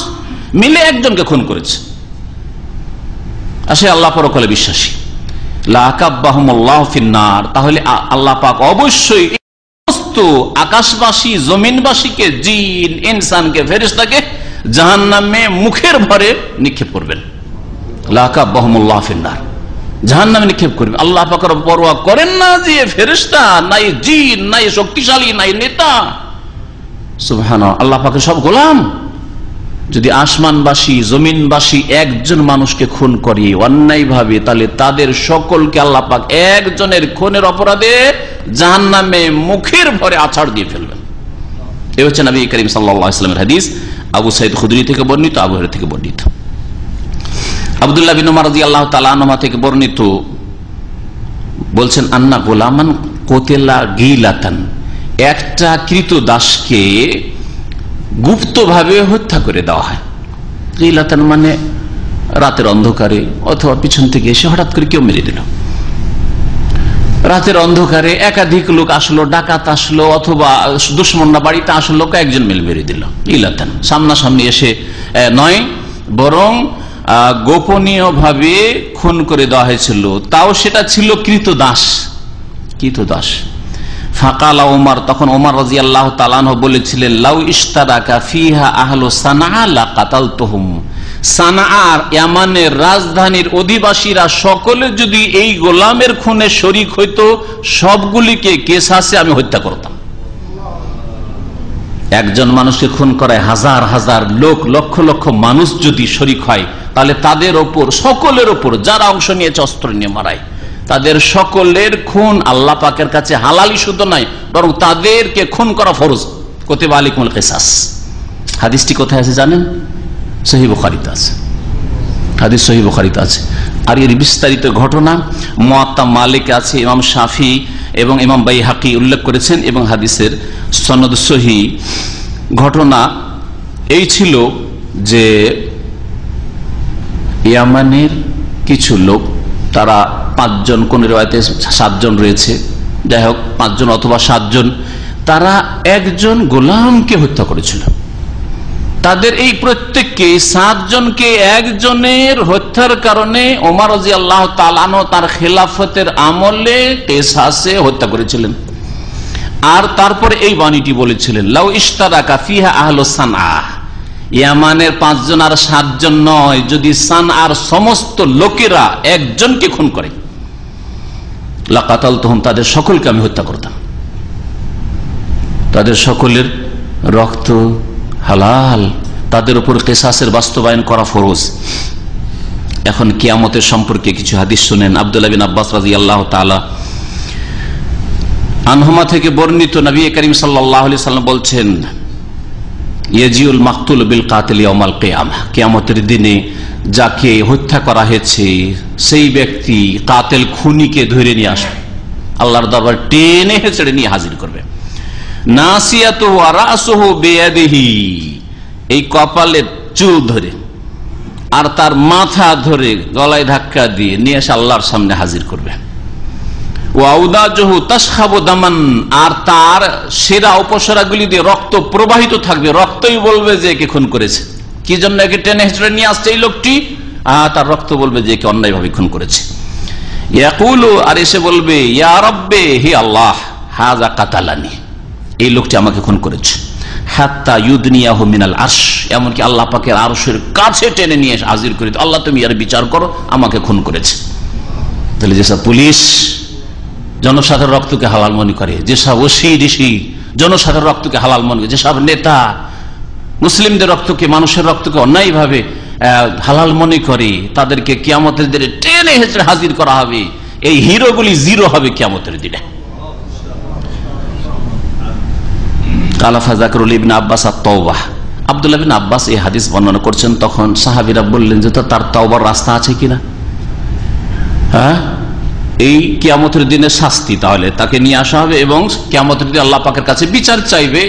মিলে একজনকে খুন করেছে, আসে আল্লাহ পরকালে বিশ্বাসী, লা আকাব্বাহুমুল্লাহু ফিন্নার, তাহলে আল্লাহ পাক অবশ্যই সমস্ত আকাশবাসী, জমিনবাসীকে, জিন, ইনসানকে, ফেরেশতাকে জাহান্নামে মুখের ভরে নিক্ষেপ করবেন। লা আকাব্বাহুমুল্লাহু ফিন্নার, জাহান্নামে নিক্ষেপ করবেন। আল্লাহ পাকের পরোয়া করেন না যে ফেরেশতা নাই, জিন নাই, শক্তিশালী নাই, নেতা, সুবহানাল্লাহ, আল্লাহ পাকের সব গোলাম। যদি আসমানবাসী, জমিনবাসী একজন মানুষকে খুন করে অন্যায় ভাবে, তাহলে তাদের সকলকে আল্লাহ পাক একজনের খুনের অপরাধে জাহান্নামে মুখের ভরে আছাড় দিয়ে ফেলবেন। এ হচ্ছে নবী করিম সাল্লাল্লাহু আলাইহি ওয়াসাল্লামের হাদিস, আবু সাঈদ খুদরি থেকে বর্ণিত, আবু হুরায়রা থেকে বর্ণিত। আব্দুল্লাহ বিন উমর রাদিয়াল্লাহু তাআলা আনহু থেকে বর্ণিত, বলছেন, আন্না গোলামান কোতেলা গিলাতান, একটা কৃতদাসকে গুপ্তভাবে হত্যা করে দেওয়া হয়। গিলাতান মানে রাতের অন্ধকারে অথবা পিছন থেকে এসে হঠাৎ করে কেউ মেরে দিল। রাতের অন্ধকারে একাধিক লোক আসলো, ডাকাত আসলো, অথবা দুশমনরা বাড়িতে আসলো, একজন মিল মেরে দিল। গিলাতান সামনাসামনি এসে নয়, বরং গোপনীয় ভাবে খুন করে দেওয়া হয়েছিল, তাও সেটা ছিল কৃতদাস। কৃতদাস ফাকালা ওমর, তখন ওমর রাদিয়াল্লাহু তাআলা আনহু বলেছিলেন, লাউ ইশতারাকা ফিহা আহলু সানআ লাকাতালতুহুম, সানআর ইয়ামানের রাজধানীর অধিবাসীরা সকলে যদি এই গোলামের খুনে শরীক হইতো, সবগুলিকে কিসাসে আমি হত্যা করতাম। একজন মানুষকে খুন করায় হাজার হাজার লোক, লক্ষ লক্ষ মানুষ যদি শরীক হয়, তাহলে তাদের ওপর, সকলের ওপর, যারা অংশ নিয়েছে অস্ত্র নিয়ে মারায়, তাদের সকলের খুন আল্লাহ পাকের কাছে হালালি শুধু নয়, বরং তাদেরকে খুন করা ফরজ। কুতিবা আলাইকুমুল কিসাস। হাদিসটি কোথায় আছে জানেন? সহিহ বুখারীতে আছে, হাদিস সহিহ বুখারীতে আছে। আর এর বিস্তারিত ঘটনা মুয়াত্তা মালিকে আছে, ইমাম শাফি এবং ইমাম বাইহাকি উল্লেখ করেছেন, এবং হাদিসের সনদ সহিহ। ঘটনা এই ছিল যে ইয়ামানের কিছু লোক, তারা 5 জন, কোন রিওয়ায়াতে 7 জন রয়েছে, যাই হোক 5 জন অথবা 7 জন, তারা একজন গোলামকে হত্যা করেছিল। তাদের এই প্রত্যেককে, 7 জনকে একজনের হত্যার কারণে ওমর রাদিয়াল্লাহু তাআলা আনহু তার খেলাফতের আমলে কিসাসে হত্যা করেছিলেন। আর তারপরে এই বাণীটি বলেছিলেন, লাউ ইশতারাকা ফিহা আহলু সানআ, ইয়ামানের 5 জন আর 7 জন নয়, যদি সানআর সমস্ত লোকেরা একজনকে খুন করে, লাকাতালতুহুম, তাদের সকলকে আমি হত্যা করতাম। তাদের সকলের রক্ত হালাল, তাদের উপর কিসাসের বাস্তবায়ন করা ফরজ। এখন কিয়ামতের সম্পর্কে কিছু হাদিস শুনেন। আব্দুল্লাহ বিন আব্বাস রাদিয়াল্লাহু তাআলা আনহুমা থেকে বর্ণিত, নবী করিম সাল্লাল্লাহু আলাইহি সাল্লাম বলছেন, ইয়াজিউল মাকতুল বিল কাতিল ইয়াউমাল কিয়ামাহ, কিয়ামতের দিনে যাকে হত্যা করা হয়েছে সেই ব্যক্তি কাতিল খুনিকে ধরে নিয়ে আসবে, আল্লাহর দরবার টেনে হেঁচড়ে নিয়ে হাজির করবে। নাসিয়াতুহু ওয়া রাসুহু বিয়াদিহি, এই কপালের চুল ধরে আর তার মাথা ধরে গলায় ধাক্কা দিয়ে নিয়ে এসে আল্লাহর সামনে হাজির করবে। ওয়াউদাজহু তাসখাবু দামান, আর তার শিরা উপশিরাগুলি দিয়ে রক্ত প্রবাহিত থাকবে, রক্তই বলবে যে একে খুন করেছে। কি জন্য একে টেনে হেঁচড়ে নিয়ে আসছে এই লোকটি? তার রক্ত বলবে যে একে অন্যায়ভাবে খুন করেছে। ইয়াকুলু, আর এসে বলবে, ইয়া রাব্বি, হে আল্লাহ, হাযা কাতালানি, এই লোকটি আমাকে খুন করেছে। হাত্তা ইউদনিয়াহু মিনাল আরশ, এমনকি আল্লাহ পাকের আরশের কাছে টেনে নিয়ে হাজির করে, আল্লাহ তুমি এর বিচার করো, আমাকে খুন করেছে। তাহলে যেসব পুলিশ জনসাধারণ রক্তকে হালাল মনে করে, যেসব ওসি ঋষি জনসাধারণ রক্তকে হালাল মনে করে, যেসব নেতা মুসলিমদের রক্তকে, মানুষের রক্তকে অন্যায়ভাবে হালাল মনে করে, তাদেরকে কিয়ামতের দিনে টেনে হেঁচড়ে হাজির করা হবে। এই হিরোগুলি জিরো হবে কিয়ামতের দিনে। কালা ফাযাকরুল ইবনে আব্বাস আত-তাওবাহ, আব্দুল্লাহ বিন আব্বাস এই হাদিস বর্ণনা করছেন। তখন সাহাবীরা বললেন যে তার তাওবার রাস্তা আছে কিনা। হ্যাঁ, এই কিয়ামতের দিনে শাস্তি, তাহলে তাকে নিয়ে আসা হবে এবং কিয়ামতের দিনে আল্লাহ পাকের কাছে বিচার চাইবে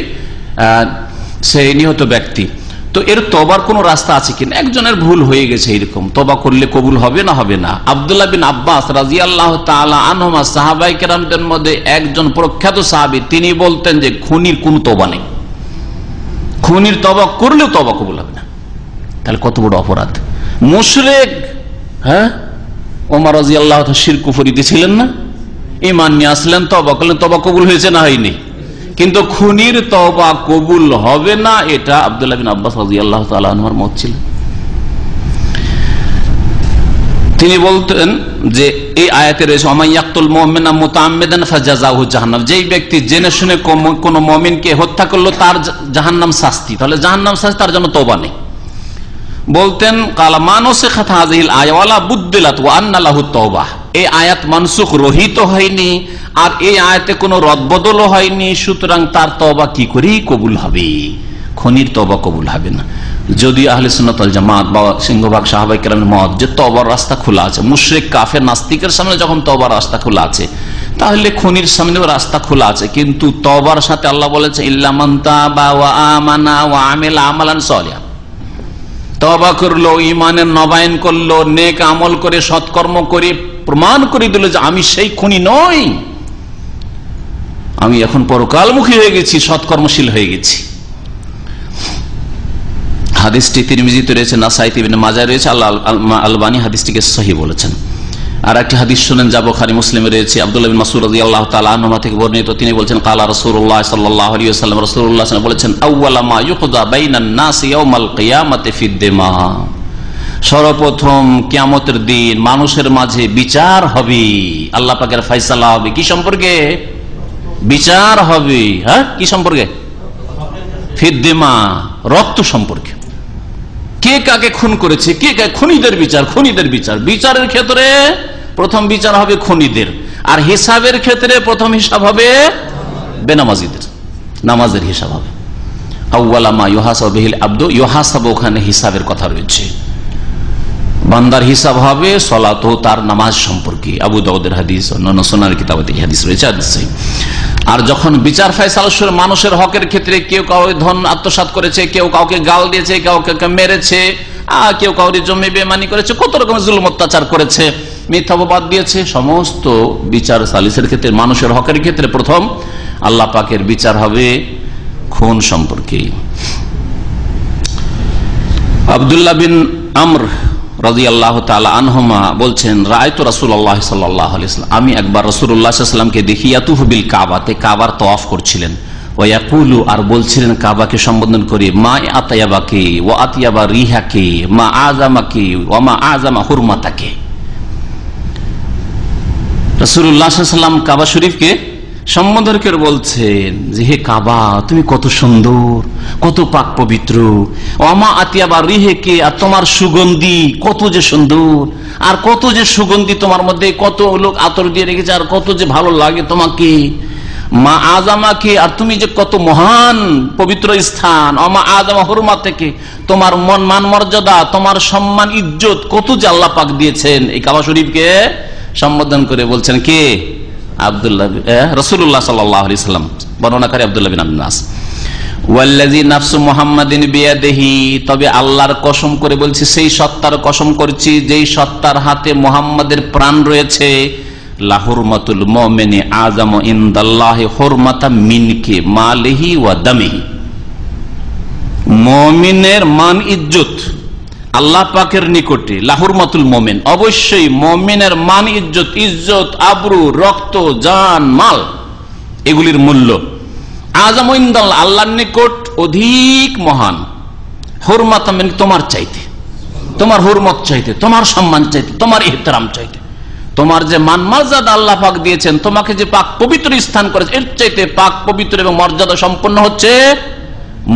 সেই নিহত ব্যক্তি। তো এর তওবার কোনো রাস্তা আছে কিনা। একজনের ভুল হয়ে গেছে, এরকম তওবা করলে কবুল হবে না হবে না। আব্দুল্লাহ বিন আব্বাস রাদিয়াল্লাহু তাআলা আনহুমা সাহাবায়ে কেরামদের মধ্যে একজন প্রখ্যাত সাহাবী, তিনি বলতেন যে খুনির কোনো তওবা নেই, খুনির তওবা করলেও তওবা কবুল হবে না। তাহলে কত বড় অপরাধ। মুশরিক, হ্যাঁ, ওমর রাদিয়াল্লাহু তাআলা শিরক কুফরিতে ছিলেন না, ঈমান নিয়ে আসলেন, তওবা করলেন, তওবা কবুল হয়েছে না হয়নি। কিন্তু খুনির তওবা কবুল হবে না, এটা আব্দুল্লাহ বিন আব্বাস রাদিয়াল্লাহু তাআলা আনহুর মত ছিল। তিনি বলতেন যে এই আয়াতে রয়েছে ওমাইয়াকতুল মুমিনা মুতাআম্মিদান ফাজাযাহু জাহান্নাম, যেই ব্যক্তি জেনে শুনে কোন মুমিনকে হত্যা করলো তার জাহান্নাম শাস্তি, তাহলে জাহান্নাম শাস্তি, তার জন্য তওবা নেই। বলতেন কালা মানুসিখাত হাযিহিল আয়া ওয়ালা বুদ্দিলাত ওয়া আন্না লাহু তাওবাহ, এই আয়াত মানসুখ রহিত হয়নি আর এই আয়াতে কোনো রদবদলও হয়নি, সুতরাং তার তওবা কি করে কবুল হবে। খুনির তওবা কবুল হবে না। যদি আহলে সুন্নাত ওয়াল জামাত বা সিংহভাগ সাহাবায়ে কেরামের মত যে তওবার রাস্তা খোলা আছে, মুশরিক কাফের নাস্তিকের সামনে যখন তওবার রাস্তা খোলা আছে, তাহলে খুনির সামনেও রাস্তা খোলা আছে। কিন্তু তওবার সাথে আল্লাহ বলেছে ইল্লা মান তাবা ওয়া আমানা ওয়া আমিলা আমালান সালিহান, তওবা করলো, ঈমানের নবায়ন করলো, নেক আমল করে সৎকর্ম করে প্রমাণ করে দিল যে আমি সেই খুনি নই, আমি এখন পরকালমুখী হয়ে গেছি, সৎকর্মশীল হয়ে গেছি। হাদিসটি তিরমিজিতে রয়েছে, নাসাঈতে ইবনে মাজাহ রয়েছে, আল্লাহ আলবানী হাদিসটিকে সহিহ বলেছেন। আর একটি হাদিস শুনেন যা বুখারী মুসলিমে রয়েছে, আব্দুল্লাহ বিন মাসউদ রাদিয়াল্লাহু তাআলা আনহু থেকে বর্ণিত। তিনি বলেছেন কালা রাসূলুল্লাহ সাল্লাল্লাহু আলাইহি ওয়াসাল্লাম, রাসূলুল্লাহ সাল্লাল্লাহু আলাইহি ওয়াসাল্লাম বলেছেন আউয়ালা মা ইউকদা বাইনান নাসি ইয়াউমাল কিয়ামাতি ফিদ-দিমা, সর্বপ্রথম কিয়ামতের দিন মানুষের মাঝে বিচার হবে, আল্লাহ পাকের ফয়সালা হবে। কি সম্পর্কে বিচার হবে? হ্যাঁ, কি সম্পর্কে? ফিদ-দিমা, রক্ত সম্পর্কে। কে কাকে খুন করেছে, কে কাকে, খুনিদের বিচার, খুনিদের বিচার। বিচারের ক্ষেত্রে প্রথম বিচার হবে খুনিদের, আর হিসাবের ক্ষেত্রে প্রথম হিসাব হবে বেনামাজিদের, নামাজের হিসাব হবে। আউয়ালা মা ইউহাসাবু বিহিল আবদু, ইউহাসাবু, ওখানে হিসাবের কথা রয়েছে, বান্দার হিসাব হবে সালাত, তার নামাজ সম্পর্কে। আবু দাউদের হাদিস, অন্যান্য সুনানের কিতাবে এই হাদিস রয়েছে, হাদিস। আর যখন বিচার ফয়সালা শুরু, মানুষের হকের ক্ষেত্রে কেউ কাউকে ধন আত্মসাৎ করেছে, কেউ কাউকে গাল দিয়েছে, কাউকে মেরেছে, কেউ কাউরি জমি বেমানি করেছে, কত রকমের জুলুম অত্যাচার করেছে, মিথ্যা অপবাদ দিয়েছে, সমস্ত বিচার সালিসের ক্ষেত্রে, মানুষের হকের ক্ষেত্রে প্রথম আল্লাহ পাকের বিচার হবে খুন সম্পর্কে। আব্দুল্লাহ বিন আমর রাদিয়াল্লাহু তাআলা আনহুমা বলছেন রাআইতু রাসূলুল্লাহ সাল্লাল্লাহু আলাইহি ওয়াসাল্লাম, আমি একবার রাসূলুল্লাহ সাল্লাল্লাহু আলাইহি ওয়াসাল্লামকে দেখি ইয়াতুফু বিল কাবাতে, কাবার তওয়াফ করছিলেন, ওয়া ইয়াকুলু, আর বলছিলেন কাবাকে সম্বোধন করে মা আতায়াবাকে ওয়া আতিয়াবা রিহাকে মা আযামাকে ওয়া মা আযামা হুরমাতাকে। রাসূলুল্লাহ সাল্লাল্লাহু আলাইহি ওয়াসাল্লাম কাবা শরীফকে সম্বোধন করে বলছেন যে হে কাবা, তুমি কত সুন্দর, কত পাক পবিত্র, ওমা আতিয়াবা রিহেকে, আর তোমার সুগন্ধি কত যে সুন্দর, আর কত যে সুগন্ধি তোমার মধ্যে, কত লোক আতর দিয়ে রেখেছে, আর কত যে ভালো লাগে তোমাকে। মা আজামাকে, আর তুমি যে কত মহান পবিত্র স্থান। ওমা আজামা হুরমা থেকে, তোমার মান মর্যাদা, তোমার সম্মান ইজ্জত কত যে আল্লাহ পাক দিয়েছেন। এই কাবা শরীফকে সম্বোধন করে বলছেন কে? আব্দুল্লাহ, রাসূলুল্লাহ সাল্লাল্লাহু আলাইহি ওয়াসাল্লাম, বর্ণনাকারী আব্দুল্লাহ বিন আব্বাস। ওয়াল্লাযী নাফসু মুহাম্মাদিন বিয়াদিহি, তবে আল্লাহর কসম করে বলছি, সেই সত্তার কসম করছি যেই সত্তার হাতে মুহাম্মাদের প্রাণ রয়েছে, লাহুরমাতুল মুমিনি আযামু ইনদাল্লাহি হুরমাতাম মিনকি মালিহি ওয়া দামিহি, মুমিনের মান ইজ্জত আল্লাহ পাকের নিকটে, লাহুরমাতুল মুমিন, অবশ্যই মুমিনের মান ইজ্জত, ইজ্জত, আবরু, রক্ত, জান, মাল, এগুলির মূল্য আযামু ইনদাল্লাহ, আল্লাহর নিকট অধিক মহান, হুরমাতাম মিনকি, তোমার চাইতে, তোমার হুরমত চাইতে, তোমার সম্মান চাইতে, তোমার ইহতিরাম চাইতে, তোমার যে মান-মর্যাদা আল্লাহ পাক দিয়েছেন, তোমাকে যে পাক পবিত্র স্থান করেছে, এর চাইতে পাক পবিত্র এবং মর্যাদা সম্পন্ন হচ্ছে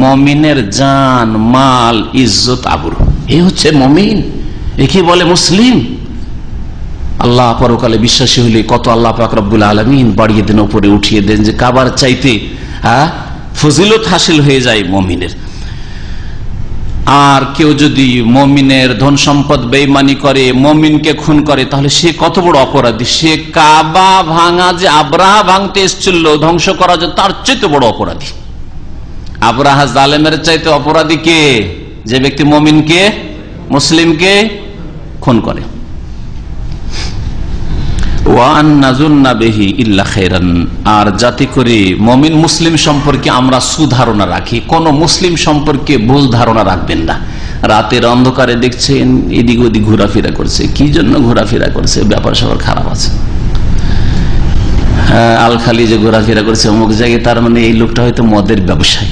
মুমিনের জান, মাল, ইজ্জত, আবরু। এই হচ্ছে মুমিন, একে বলে মুসলিম। আল্লাহ পরকালে বিশ্বাসী হলে কত আল্লাহ পাক রব্বুল আলামিন বাড়িয়ে দেন, উপরে উঠিয়ে দেন, যে কাবার চাইতে ফজিলত হাসিল হয়ে যায় মুমিনের। আর কেউ যদি মুমিনের ধন সম্পদ বেঈমানি করে, মুমিনকে খুন করে, তাহলে সে কত বড় অপরাধী। সে কাবা ভাঙা, যে আব্রাহা ভাঙতে এসেছিল ধ্বংস করা, যে তার চাইতে বড় অপরাধী। আব্রাহা জালেমের চাইতে অপরাধী কে? যে ব্যক্তি মুমিনকে, মুসলিমকে খুন করে। আর যাতে করে মুমিন মুসলিম সম্পর্কে আমরা সুধারণা রাখি, কোন মুসলিম সম্পর্কে ভুল ধারণা রাখবেন না। রাতের অন্ধকারে দেখছেন এদিক ওদিক ঘোরাফেরা করছে, কি জন্য ঘোরাফেরা করছে? ব্যাপার সবার খারাপ আছে। আলখালি যে ঘোরাফেরা করছে অমুক জায়গায়, তার মানে এই লোকটা হয়তো মদের ব্যবসায়ী।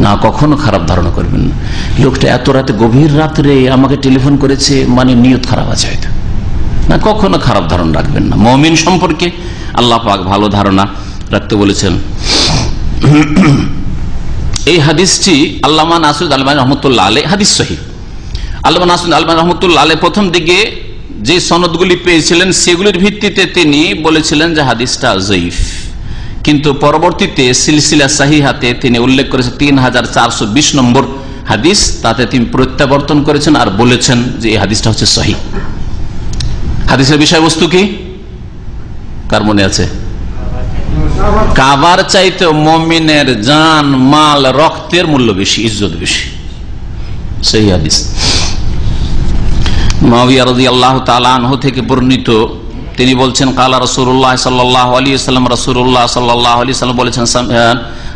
না, কখনো খারাপ ধারণা করবেন না। লোকটা এত রাতে, গভীর রাত্রে আমাকে টেলিফোন করেছে, মানে নিয়ত খারাপ আছে হয়তো। না, কখনো খারাপ ধারণা রাখবেন না। মুমিন সম্পর্কে আল্লাহ পাক ভালো ধারণা রাখতে বলেছেন। এই হাদিসটি আল্লামা নাসির আলবানী রহমতুল্লাহ আলাইহি, হাদিস সহিহ। আল্লামা নাসির আলবানী রহমতুল্লাহ আলাইহি প্রথম দিকে যে সনদগুলি পেয়েছিলেন সেগুলির ভিত্তিতে তিনি বলেছিলেন যে হাদিসটা যঈফ, কিন্তু পরবর্তীতে সিলসিলা সাহিহাতে তিনি উল্লেখ করেছেন 3420 নম্বর হাদিস, তাতে তিনি প্রত্যাবর্তন করেছেন আর বলেছেন যে এই হাদিসটা হচ্ছে সহিহ। হাদিসের বিষয়বস্তু কি কার মনে আছে? কাবার চাইতে মুমিনের জান, মাল, রক্তের মূল্য বেশি, ইজ্জত বেশি। সেই হাদিস মুআবিয়া রাদিয়াল্লাহু তাআলা আনহু থেকে বর্ণিত, তিনি বলছেন কালা রাসূলুল্লাহ সাল্লাল্লাহু আলাইহি ওয়াসাল্লাম, রাসূলুল্লাহ সাল্লাল্লাহু আলাইহি ওয়াসাল্লাম বলেছেন,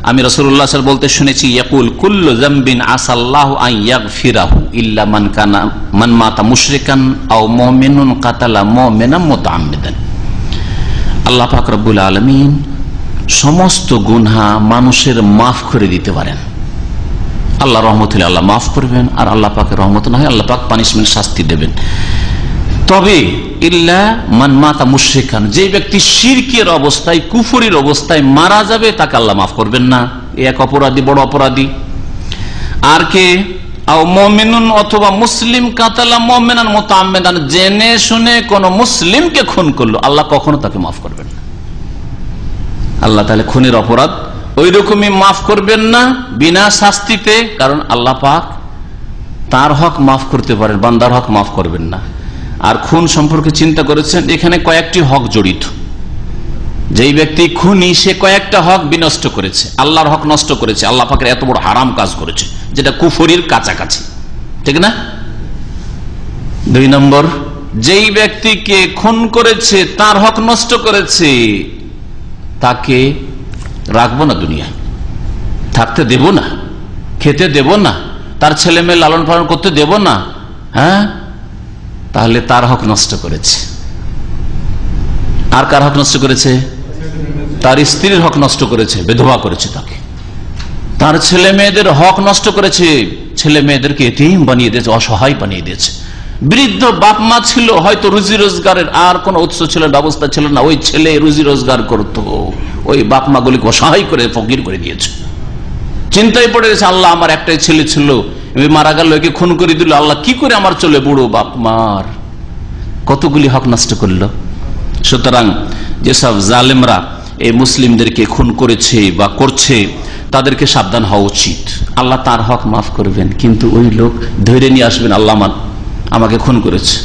আমি রাসূলুল্লাহ সাল্লাল্লাহু আলাইহি ওয়াসাল্লাম বলতে শুনেছি, ইয়াকুল কুল্লু যামবিন আসাল্লাহু আন ইয়াগফিরাহু ইল্লা মান মাতা মুশরিকান আও মুমিনুন কাতালা মুমিনান মুতাআম্মিদান। আল্লাহ পাক রব্বুল আলামিন সমস্ত গুনাহ মানুষের মাফ করে দিতে পারেন। আল্লাহ রহমত হলে আল্লাহ মাফ করবেন, আর আল্লাহ পাকের রহমত না হয় আল্লাহ পাক পানিশমেন্ট, শাস্তি দেবেন। তবে ইল্লা মান মাতা মুশরিকান, যে ব্যক্তি শিরকের অবস্থায়, কুফরির অবস্থায় মারা যাবে, তাকে আল্লাহ মাফ করবেন না। এক অপরাধী, বড় অপরাধী। আর কে? আও মুমিনুন, অথবা মুসলিম কাতালা মুমিনান মুতাআম্মিদান, জেনে শুনে কোন মুসলিমকে খুন করলো, আল্লাহ কখনো তাকে মাফ করবেন না। আল্লাহ তাহলে খুনের অপরাধ ওই রকমই মাফ করবেন না বিনা শাস্তিতে, কারণ আল্লাহ পাক তার হক মাফ করতে পারেন, বান্দার হক মাফ করবেন না। আর খুন সম্পর্কে চিন্তা করেছেন, এখানে কয়েকটি হক জড়িত। যেই ব্যক্তি খুনি, সে কয়েকটা হক বিনষ্ট করেছে, আল্লাহর হক নষ্ট করেছে, আল্লাহ পাকের এত বড় হারাম কাজ করেছে, যেটা কুফরির কাছাকাছি, ঠিক না? 2 নম্বর, যেই ব্যক্তিকে খুন করেছে, তার হক নষ্ট করেছে, তাকে রাখবো না, দুনিয়ায় থাকতে দেব না, খেতে দেব না, তার ছেলে মেয়ে লালন পালন করতে দেব না। হ্যাঁ, তাহলে তার হক নষ্ট করেছে। আর কার হক নষ্ট করেছে? তার স্ত্রীর হক নষ্ট করেছে, বিধবা করেছে তাকে। তার ছেলে মেয়েদের হক নষ্ট করেছে, ছেলে মেয়েদেরকে এতিম বানিয়ে দিয়েছে, অসহায় বানিয়ে দিয়েছে। বৃদ্ধ বাপ মা ছিল, হয়তো রুজি রোজগারের আর কোন উৎস ছিল, ব্যবস্থা ছিল না, ওই ছেলে রুজি রোজগার করতো, ওই বাপ মা গুলিকে অসহায় করে ফকির করে দিয়েছে। চিন্তায় পড়ে গেছে, আল্লাহ আমার একটাই ছেলে ছিল, মারা গেল, একে খুন করে দিল, আল্লাহ কি করে আমার চলে? বুড়ো বাপ মার কতগুলি হক নষ্ট করলো। সুতরাং যেসব জালেমরা এই মুসলিমদেরকে খুন করেছে বা করছে, তাদেরকে সাবধান হওয়া উচিত। আল্লাহ তার হক মাফ করবেন, কিন্তু ওই লোক ধরে নিয়ে আসবেন, আল্লাহ আমাকে খুন করেছে,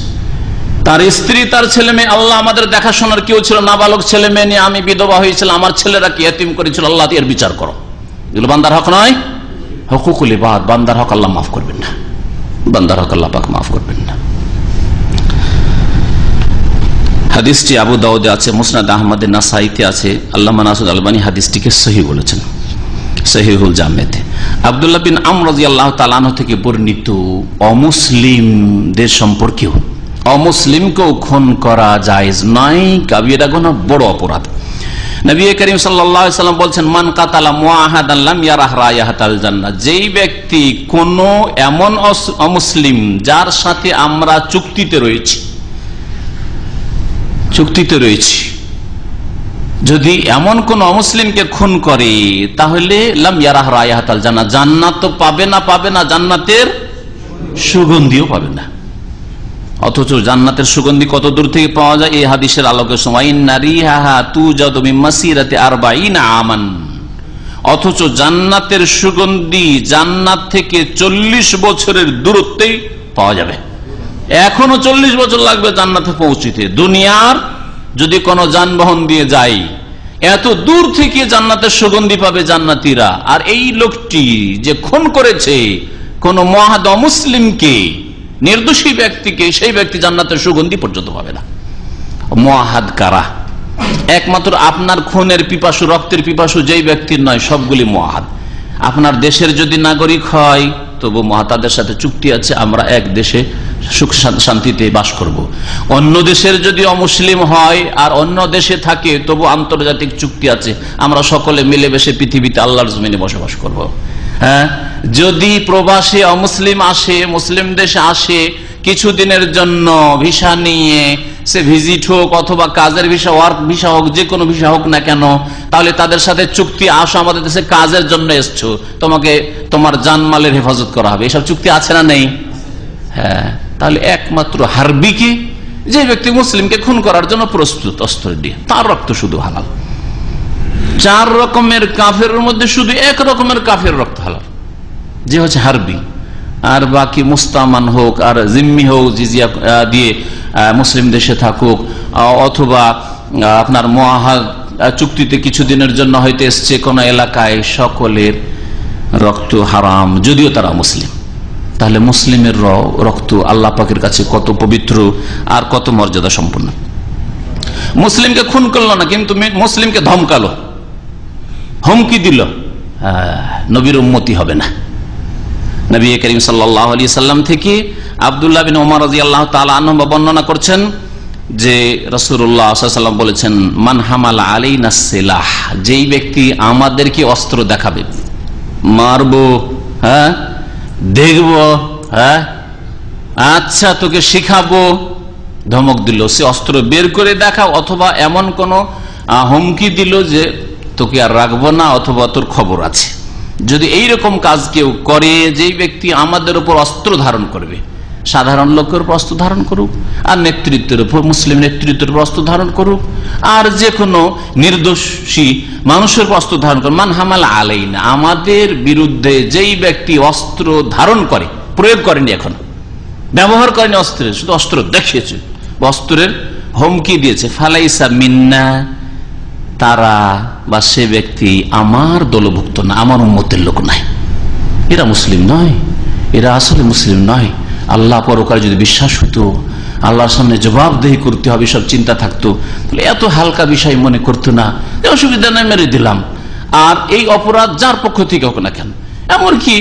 তার স্ত্রী, তার ছেলে মেয়ে, আল্লাহ আমাদের দেখাশোনার কেউ ছিল, নাবালক ছেলে মেয়ে নিয়ে আমি বিধবা হয়েছিলাম, আমার ছেলেরা কি এতিম করেছিল, আল্লাহ এর বিচার করো। এগুলো বান্দার হক নয়, হুকুকুল ইবাদ। বান্দার হক আল্লাহ মাফ করবেন না, বান্দার হক আল্লাহ পাক মাফ করবেন না। হাদিসটি আবু দাউদে আছে, মুসনাদ আহমদে, নাসাইতে আছে। আল্লামা নাসির আলবানী হাদিসটিকে সহিহ বলেছেন, সহিহুল জামেতে। আব্দুল্লাহ বিন আমর রাদিয়াল্লাহু তাআলা আনহু থেকে বর্ণিত, অমুসলিমদের সম্পর্কেও, অমুসলিমকেও খুন করা জায়েজ নয়, কাবিরা গুনাহ, বড় অপরাধ। নবী করিম সাল্লাল্লাহু আলাইহি ওয়াসাল্লাম বলছেন, মান কাতালা মুআহাদান লাম ইয়ারাহ রায়াহাতাল জান্নাহ, যেই ব্যক্তি কোন এমন অমুসলিম যার সাথে আমরা চুক্তিতে রয়েছি, চুক্তিতে রয়েছি, যদি এমন কোন অমুসলিমকে খুন করে তাহলে লাম ইয়ারাহ রায়াহাতাল জান্নাহ, জান্নাত তো পাবে না, জান্নাতের সুগন্ধিও পাবে না। অথচ জান্নাতের সুগন্ধি কত দূর থেকে পাওয়া যায় এই হাদিসের আলোকে সময় নারিহা তুজাদু মিন মাসিরাতি 40 আমান, অথচ জান্নাতের সুগন্ধি জান্নাত থেকে 40 বছরের দূরত্বেই পাওয়া যাবে। এখনো 40 বছর লাগবে জান্নাতে পৌঁছিতে। দুনিয়ার যদি কোনো যানবাহন দিয়ে যাই, এত দূর থেকে জান্নাতের সুগন্ধি পাবে জান্নাতীরা। আর এই লোকটি যে খুন করেছে কোন মুআহাদ মুসলিমকে, নির্দোষী ব্যক্তিকে, সেই ব্যক্তি জান্নাতের সুগন্ধি পর্যন্ত পাবে না। মুআহাদ কারা? একমাত্র আপনার খুনের পিপাসু, রক্তের পিপাসু যেই ব্যক্তির নয়, সবগুলি মুআহাদ। আপনার দেশের যদি নাগরিক হয় তবু তাদের সাথে চুক্তি আছে, আমরা এক দেশে সুখ শান্তিতে বাস করব। অন্য দেশের যদি অমুসলিম হয় আর অন্য দেশে থাকে তবু আন্তর্জাতিক চুক্তি আছে, আমরা সকলে মিলেমিশে পৃথিবীতে আল্লাহর জমিনে বসবাস করব। হ্যাঁ, যদি প্রবাসী অমুসলিম আসে, মুসলিম দেশে আসে কিছুদিনের জন্য ভিসা নিয়ে, সে ভিজিট হোক অথবা কাজের ভিসা, ওয়ার্ক ভিসা হোক, যে কোনো ভিসা হোক না কেন, তাহলে তাদের সাথে চুক্তি, আসো আমাদের দেশে কাজের জন্য এসছো, তোমাকে তোমার জানমালের হেফাজত করা হবে, এসব চুক্তি আছে না নেই? হ্যাঁ, তাহলে একমাত্র হারবিকে, যে ব্যক্তি মুসলিমকে খুন করার জন্য প্রস্তুত অস্ত্র দিয়ে, তার রক্ত শুধু হালাল। 4 রকমের কাফের মধ্যে শুধু 1 রকমের কাফের রক্ত হালাল, যে হচ্ছে হারবি। আর বাকি মুস্তামান হোক আর জিম্মি হোক, জিজিয়া দিয়ে মুসলিম দেশে থাকুক, অথবা আপনার মুআহাদ চুক্তিতে কিছুদিনের জন্য হয়তো এসছে কোন এলাকায়, সকলের রক্ত হারাম যদিও তারা মুসলিম। তাহলে মুসলিমের রক্ত আল্লাহ পাকের কাছে কত পবিত্র আর কত মর্যাদা সম্পন্ন। মুসলিমকে খুন করলো না, কিন্তু মুসলিমকে ধমকালো, হুমকি দিল, নবীর উম্মতি হবে না। নবী করিম সাল্লাল্লাহু আলাইহি সাল্লাম থেকে আব্দুল্লাহ বিন ওমর রাদিয়াল্লাহু তাআলা আনহু বর্ণনা করছেন যে রাসূলুল্লাহ সাল্লাল্লাহু আলাইহি ওয়াসাল্লাম বলেছেন, মান হামালা আলাইনা সিলাহ, যেই ব্যক্তি আমাদেরকে অস্ত্র দেখাবে, মারবো, হ্যাঁ দেখবো, হ্যাঁ আচ্ছা তোকে শিখাবো, ধমক দিল, সে অস্ত্র বের করে দেখাও, অথবা এমন কোন হুমকি দিল যে তোকে আর রাখবো না, অথবা তোর খবর আছে। যদি এইরকম কাজ কেউ করে, যেই ব্যক্তি আমাদের উপর অস্ত্র ধারণ করবে, সাধারণ লোকের উপর অস্ত্র ধারণ করুক, আর নেতৃত্বের উপর, মুসলিম নেতৃত্বের উপর অস্ত্র ধারণ করুক, আর যে কোনো নির্দোষী মানুষের উপর অস্ত্র ধারণ করুক, মান হামাল আলাইনা, আমাদের বিরুদ্ধে যেই ব্যক্তি অস্ত্র ধারণ করে, প্রয়োগ করেনি, এখন ব্যবহার করেনি অস্ত্রের, শুধু অস্ত্র দেখিয়েছে, অস্ত্রের হুমকি দিয়েছে, ফালাইসা মিন্না, তারা বা সে ব্যক্তি আমার দলভুক্ত না, আমার উম্মতের লোক নাই, এরা মুসলিম নয়, এরা আসলে মুসলিম নয়। আল্লাহ পরকালে যদি বিশ্বাস হতো, আল্লাহর সামনে জবাবদেহি করতে হবে, সব চিন্তা থাকতো, তাহলে এত হালকা বিষয় মনে করতো না, অসুবিধা নাই, মেরে দিলাম। আর এই অপরাধ যার পক্ষ থেকে হোক না কেন, এমনকি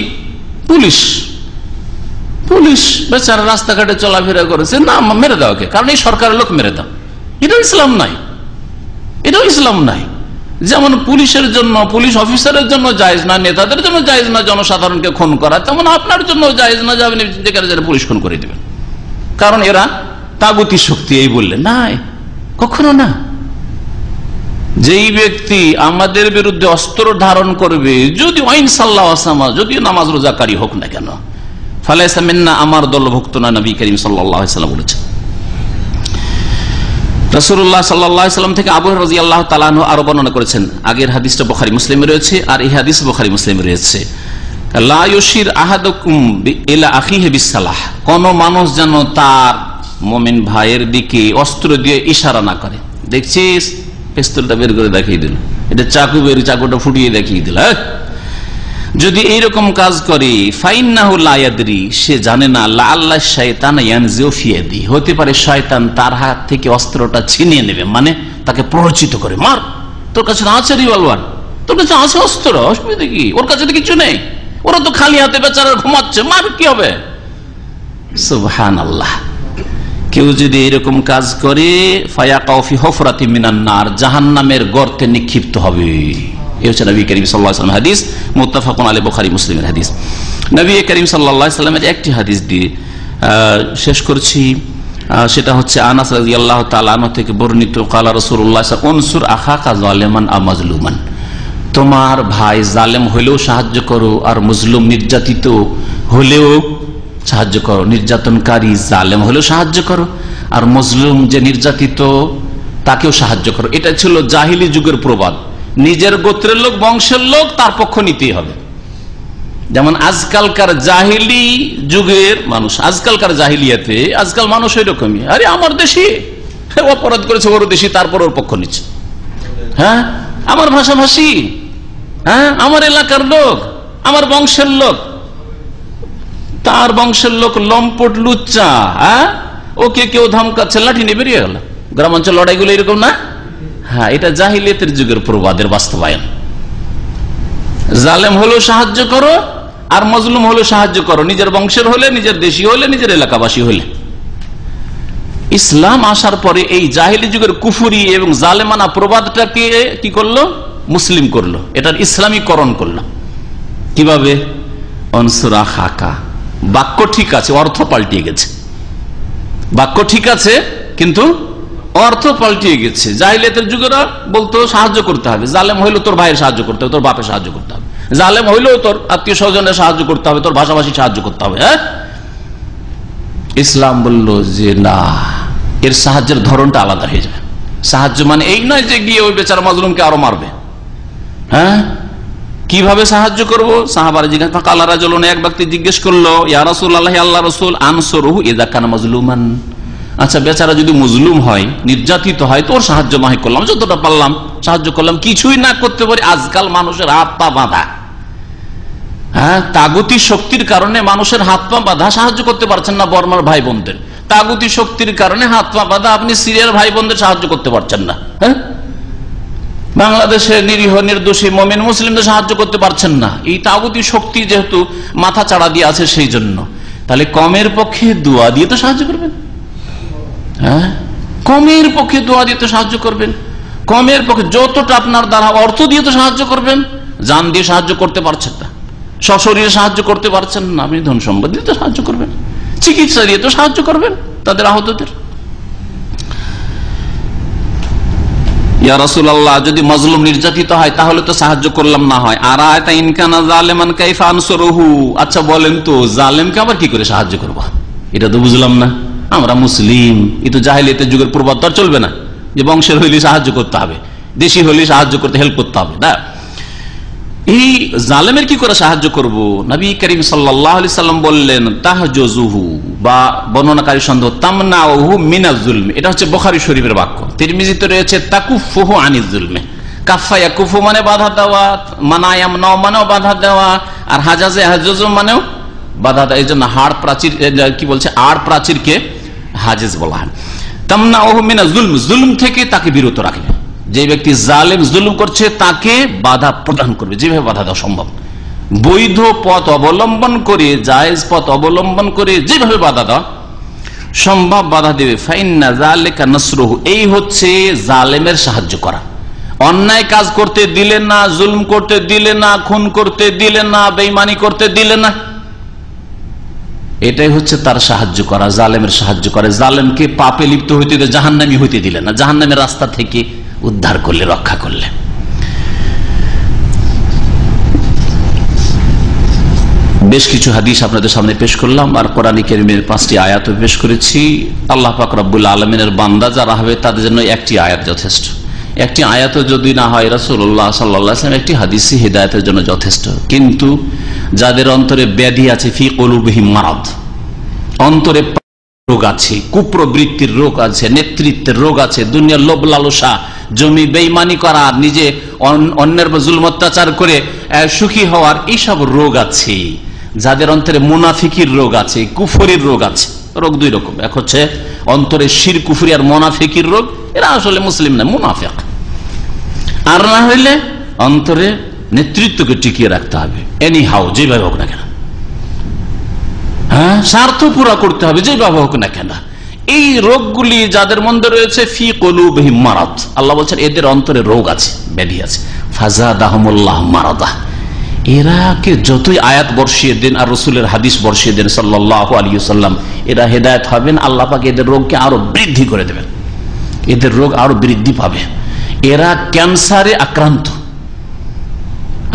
পুলিশ বেচারা রাস্তাঘাটে চলাফেরা করেছে, না মেরে দাও, কারণ এই সরকারের লোক, মেরে দাও, এটাও ইসলাম নাই, এটাও ইসলাম নাই। যেমন পুলিশের জন্য, পুলিশ অফিসারের জন্য জায়েজ না, নেতাদের জন্য জায়েজ না জনসাধারণকে খুন করা, তেমন আপনার জন্য জায়েজ না যে আপনি যেখানে পুলিশ খুন করে দেবেন, কারণ এরা তাগুতি শক্তি, এই বললে নাই, কখনো না। যেই ব্যক্তি আমাদের বিরুদ্ধে অস্ত্র ধারণ করবে, যদি যদিও নামাজ রোজাকারী হোক না কেন, ফালাইসা মিন্না, আমার দলভুক্ত না, নবী করিম সাল্লাল্লাহু আলাইহি ওয়াসাল্লাম বলেছেন। রাসূলুল্লাহ সাল্লাল্লাহু আলাইহি ওয়াসাল্লাম থেকে আবু হুরায়রা রাদিয়াল্লাহু তাআলা আনহু আরো বর্ণনা করেছেন, আগের হাদিসটা বুখারী মুসলিমে রয়েছে আর এই হাদিস বুখারী মুসলিমে রয়েছে, লা ইউশির আহাদুকুম ইলা আখিহি বিসসালাহ, কোন মানুষ যেন তার মুমিন ভাইয়ের দিকে অস্ত্র দিয়ে ইশারা না করে। দেখছিস, পিস্তলটা বের করে দেখিয়ে দিল, এটা চাকুটা ফুটিয়ে দেখিয়ে দিল। যদি এইরকম কাজ করে, ফাইন্নাহু লা ইয়াদরি, সে জানে না, লাআল্লা শাইতান ইয়ানজিউ ফি ইয়াদি, হতে পারে শয়তান তার হাত থেকে অস্ত্রটা ছিনিয়ে নেবে, মানে তাকে প্ররোচিত করে, মার, তোর কাছে আছে রিভলভার, তোর কাছে আছে অস্ত্র, অসুবিধা কি, ওর কাছে তো কিছু নেই, ওরা তো খালি হাতে বেচারা ঘুমাচ্ছে, মার, কি হবে? সুবহানাল্লাহ। কেউ যদি এরকম কাজ করে, ফায়াকাউ ফি হুফরাতিন মিনান নার, জাহান্নামের গর্তে নিক্ষিপ্ত হবে। এই হচ্ছে নবী করিম সাল্লাল্লাহু আলাইহি ওয়াসাল্লাম হাদিস, মুত্তাফাকুন আলাইহি, বুখারী মুসলিমের হাদিস। নবী করিম সাল্লাল্লাহু আলাইহি ওয়াসাল্লামের একটি হাদিস দিয়ে শেষ করছি। সেটা হচ্ছে আনাস রাদিয়াল্লাহু তাআলা আনহু থেকে বর্ণিত, ক্বালা রাসূলুল্লাহ উনসুর আখাকা যালিমান আও মাজলুমান, তোমার ভাই জালেম হলেও সাহায্য করো আর মুজলুম নির্যাতিত হলেও সাহায্য করো। নির্যাতনকারী জালেম হলেও সাহায্য করো আর মজলুম যে নির্যাতিত তাকেও সাহায্য করো। এটা ছিল জাহিলি যুগের প্রবাদ। নিজের গোত্রের লোক, বংশের লোক, তার পক্ষ নিতেই হবে। যেমন আজকালকার জাহিলি যুগের মানুষ, আজকালকার জাহিলিয়াতে আজকাল মানুষ ওই রকমই, আরে আমার দেশি অপরাধ করেছে, ওর দেশি, তারপর ওর পক্ষ নিচ্ছে। হ্যাঁ, আমার ভাষাভাষী, হ্যাঁ, আমার এলাকার লোক, আমার বংশের লোক, তার বংশের লোক লম্পট লুচ্চা, হ্যাঁ, ওকে কেউ ধমকাচ্ছে, লাঠি নিয়ে বেরিয়ে গেল। গ্রামাঞ্চল লড়াইগুলো এরকম না? হ্যাঁ, এটা জাহিলিয়াতের যুগের প্রবাদের বাস্তবায়ন। জালেম হলেও সাহায্য করো আর মজলুম হলেও সাহায্য করো, নিজের বংশের হলে, নিজের দেশি হলে, নিজের এলাকাবাসী হলে। ইসলাম আসার পরে এই জাহিলি যুগের কুফুরি এবং জালেমানা প্রবাদটাকে কি করলো? মুসলিম করলো, এটার ইসলামীকরণ করলো। কিভাবে? অনসুরা খাকা, বাক্য ঠিক আছে, অর্থ পাল্টিয়ে গেছে। বাক্য ঠিক আছে কিন্তু অর্থ পাল্টিয়ে গেছে। জাহিলিয়াতের যুগেরা বলতো সাহায্য করতে হবে, জালেম হইলেও তোর ভাইয়ের সাহায্য করতে হবে, তোর বাপের সাহায্য করতে হবে, জালেম হইলেও তোর আত্মীয় স্বজনের সাহায্য করতে হবে, তোর ভাষাভাষী সাহায্য করতে হবে। হ্যাঁ, ইসলাম বলল যে না, এর সাহায্যের ধরনটা আলাদা হয়ে যাবে। সাহায্য মানে এই নয় যে গিয়ে ওই বেচারা মাজলুমকে আরো মারবে। হ্যাঁ, কিভাবে সাহায্য করবো? সাহাবারা জিজ্ঞাসা, কালা রাজুলুন, এক ব্যক্তি জিজ্ঞেস করলো, ইয়া রাসূলুল্লাহ, আল্লাহ রাসূল, আনসুরহু ইযা কানা মাজলুমান, আচ্ছা বেচারা যদি মজলুম হয়, নির্যাতিত হয়, তোর সাহায্য মাহি করলাম, যতটা পারলাম সাহায্য করলাম। কিছুই না করতে পারি, আজকাল মানুষের হাত পা বাঁধা, হ্যাঁ, তাগুতি শক্তির কারণে মানুষের হাত পা বাঁধা, সাহায্য করতে পারছেন না বর্মার ভাই বোনদের। তাগুতি শক্তির কারণে হাত পা বাঁধা, আপনি সিরিয়ার ভাই বোনদের সাহায্য করতে পারছেন না। হ্যাঁ, বাংলাদেশে নিরীহ নির্দোষী মুমিন মুসলিমদের সাহায্য করতে পারছেন না, এই তাগুতি শক্তি যেহেতু মাথা চাড়া দিয়ে আছে সেই জন্য। তাহলে কমের পক্ষে দোয়া দিয়ে তো সাহায্য করবেন। হ্যাঁ, কমের পক্ষে দোয়া দিয়ে তো সাহায্য করবেন, কমের পক্ষে যতটা আপনার দ্বারা অর্থ দিয়ে তো সাহায্য করবেন। জান দিয়ে সাহায্য করতে পারছেন না, সশরীরে সাহায্য করতে পারছেন না, আপনি ধন সম্পদ দিয়ে তো সাহায্য করবেন, চিকিৎসা দিয়ে তো সাহায্য করবেন তাদের আহতদের। ইয়া রাসূলুল্লাহ, যদি মাজলুম নির্যাতিত হয় তাহলে তো সাহায্য করলাম না হয়। আর আয়াতা ইন কানা যালিমান কাইফা আনসুরুহু, আচ্ছা বলেন তো জালেমকে আবার কি করে সাহায্য করব? এটা তো বুঝলাম না। আমরা মুসলিম, এই তো জাহিলিয়াতের যুগের প্রবাদ তো আর চলবে না যে বংশের হইলে সাহায্য করতে হবে, দেশি হইলে সাহায্য করতে, হেল্প করতে হবে না। এই জালেমের কি করে সাহায্য করব? নবী করিম সাল্লাল্লাহু আলাইহি সাল্লাম বললেন, তাহজুজুহু, বা বর্ণনাকারী সন্দেহ, তামনাউহু মিনাজ জুলম, এটা হচ্ছে বুখারী শরীফের বাক্য। তিরমিজিতে রয়েছে তাকুফুহু আনিজ জুলমে, কাফা ইয়াকুফু মানে বাধা দেওয়া, মানায়ামনা মানেও বাধা দেওয়া, আর হাজাজে হাজুজু মানেও বাধা দেওয়া। এই জন্য হাড় প্রাচীর, কি বলছে, আড় প্রাচীরকে হাজিজ বলা হয়। তামনাউহু মিনাজ জুলম, জুলম থেকে তাকে বিরত রাখবে। যে ব্যক্তি জালেম জুলুম করছে তাকে বাধা প্রদান করবে, যেভাবে বাধা দেওয়া সম্ভব, বৈধ পথ অবলম্বন করে, জায়েজ পথ অবলম্বন করে যেভাবে বাধা দেওয়া সম্ভব বাধা দেবে। ফাইন্না যালিকা নাসরুহু, এই হচ্ছে জালেমের সাহায্য করা। অন্যায় কাজ করতে দিলে না, জুলুম করতে দিলে না, খুন করতে দিলে না, বেঈমানি করতে দিলে না, এটাই হচ্ছে তার সাহায্য করা, জালেমের সাহায্য করে। জালেমকে পাপে লিপ্ত হইতে, জাহান্নামী হইতে দিলে না, জাহান্নামের রাস্তা থেকে উদ্ধার করলে, রক্ষা করলে। বেশ কিছু হাদিস আপনাদের সামনে পেশ করলাম, আর কোরআন কারীমের 5টি আয়াত পেশ করেছি। আল্লাহ পাক রব্বুল আলামিনের বান্দা যারা হবে তাদের জন্য একটি আয়াত যথেষ্ট। একটি আয়াত যদি না হয়, রাসূলুল্লাহ সাল্লাল্লাহু আলাইহি ওয়াসাল্লাম একটি হাদিসই হিদায়াতের জন্য যথেষ্ট। কিন্তু যাদের অন্তরে ব্যাধি আছে, ফি কুলুবিহিম মারাদ, অন্তরে রোগ আছে, কুপ্রবৃত্তির রোগ আছে, নেতৃত্বের রোগ আছে, দুনিয়ার লোভ লালসা, জমি বেঈমানি করা, নিজে অন্যের জুলম অত্যাচার করে সুখী হওয়ার, এইসব রোগ আছে। যাদের অন্তরে মুনাফিকির রোগ আছে, কুফরির রোগ আছে, রোগ দুই রকম, এক হচ্ছে অন্তরে শিরক কুফরি আর মুনাফিকির রোগ, এরা আসলে মুসলিম না, মুনাফিক। আর না হইলে অন্তরে নেতৃত্বকে টিকিয়ে রাখতে হবে, এনি হাউ, যেভাবে হোক না কেন, হ্যাঁ, স্বার্থ পুরা করতে হবে যেভাবে হোক না কেন। এই রোগগুলি যাদের মধ্যে রয়েছে, ফি কুলুবিহিম মারাদ, আল্লাহ বলছেন এদের অন্তরে রোগ আছে, ব্যাধি আছে। ফাজাদাহুমুল্লাহ মারাদা, এরাকে যতই আয়াত বর্ষিয়ে দেন আর রসুলের হাদিস বর্ষিয়ে দেন সাল্লাল্লাহু আলাইহি ওয়াসাল্লাম, এরা হেদায়েত হবেন, আল্লাহ পাক এদের রোগকে আরো বৃদ্ধি করে দেবেন, এদের রোগ আরো বৃদ্ধি পাবে। এরা ক্যান্সারে আক্রান্ত,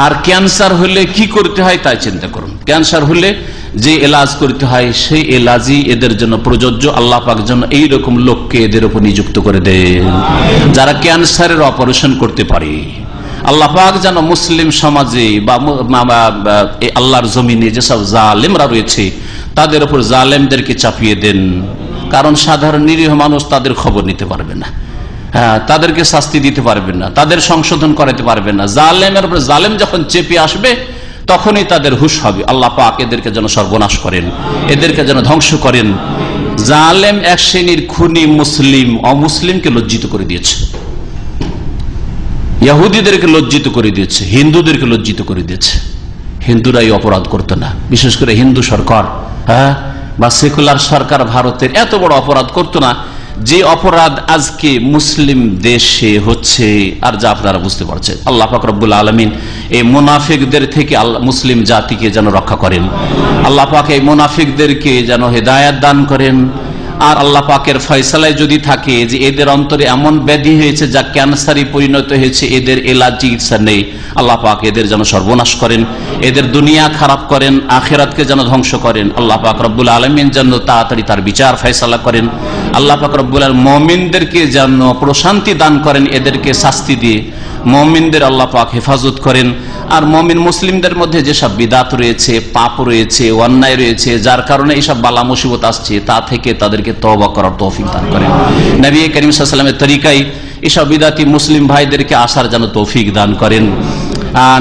আর ক্যান্সার হলে কি করতে হয় তাই চিন্তা করুন। ক্যান্সার হলে যে এলাজ করতে হয় সেই এলাজই এদের জন্য প্রযোজ্য। আল্লাহ পাক যেন এইরকম লোককে এদের উপর নিযুক্ত করে দেন যারা ক্যান্সারের অপারেশন করতে পারে। আল্লাহ পাক যেন মুসলিম সমাজে বা আল্লাহর জমিনে যেসব জালেমরা রয়েছে তাদের উপর জালেমদেরকে চাপিয়ে দেন, কারণ সাধারণ নিরীহ মানুষ তাদের খবর নিতে পারবে না, তাদেরকে শাস্তি দিতে পারবেন না, তাদের সংশোধন করাতে পারবেন না। জালেমের উপর জালেম যখন চেপে আসবে তখনই তাদের হুঁশ হবে। আল্লাহ পাক এদেরকে যেন সর্বনাশ করেন, এদেরকে যেন ধ্বংস করেন। জালেম এক শ্রেণীর খুনি মুসলিম অমুসলিমকে লজ্জিত করে দিয়েছে, ইহুদিদেরকে লজ্জিত করে দিয়েছে, হিন্দুদেরকে লজ্জিত করে দিয়েছে। হিন্দুরাই অপরাধ করতো না, বিশেষ করে হিন্দু সরকার বা সেকুলার সরকার ভারতের এত বড় অপরাধ করতো না যে অপরাধ আজকে মুসলিম দেশে হচ্ছে, আর যা আপনারা বুঝতে পারছেন। আল্লাহ পাক রব্বুল আলামিন এই মুনাফিকদের থেকে মুসলিম জাতিকে যেন রক্ষা করেন। আল্লাহ পাক এই মুনাফিকদেরকে যেন হেদায়েত দান করেন। আর আল্লাহ পাকের ফয়সালায় যদি থাকে যে এদের অন্তরে এমন ব্যাধি হয়েছে যা ক্যান্সারে পরিণত হয়েছে, এদের এলাজ চিকিৎসা নেই, আল্লাহ পাক এদের যেন সর্বনাশ করেন, এদের দুনিয়া খারাপ করেন, আখিরাতকে যেন ধ্বংস করেন। আল্লাহ পাক রব্বুল আলামিন যেন তাড়াতাড়ি তার বিচার ফয়সালা করেন। আল্লাহ পাক রব্বুল আলামিন মুমিনদেরকে যেন প্রশান্তি দান করেন, এদেরকে শাস্তি দিয়ে মুমিনদের আল্লাহ পাক হেফাজত করেন। আর মুমিন মুসলিমদের মধ্যে যেসব বিদাত রয়েছে, পাপ রয়েছে, অন্যায় রয়েছে, যার কারণে এইসব বালা মুসিবত আসছে, তা থেকে তাদেরকে তওবা করার তৌফিক দান করেন। নবী করিম সাল্লাল্লাহু আলাইহি ওয়াসাল্লামের তরিকায় এইসব বিদাতি মুসলিম ভাইদেরকে আসার যেন তৌফিক দান করেন।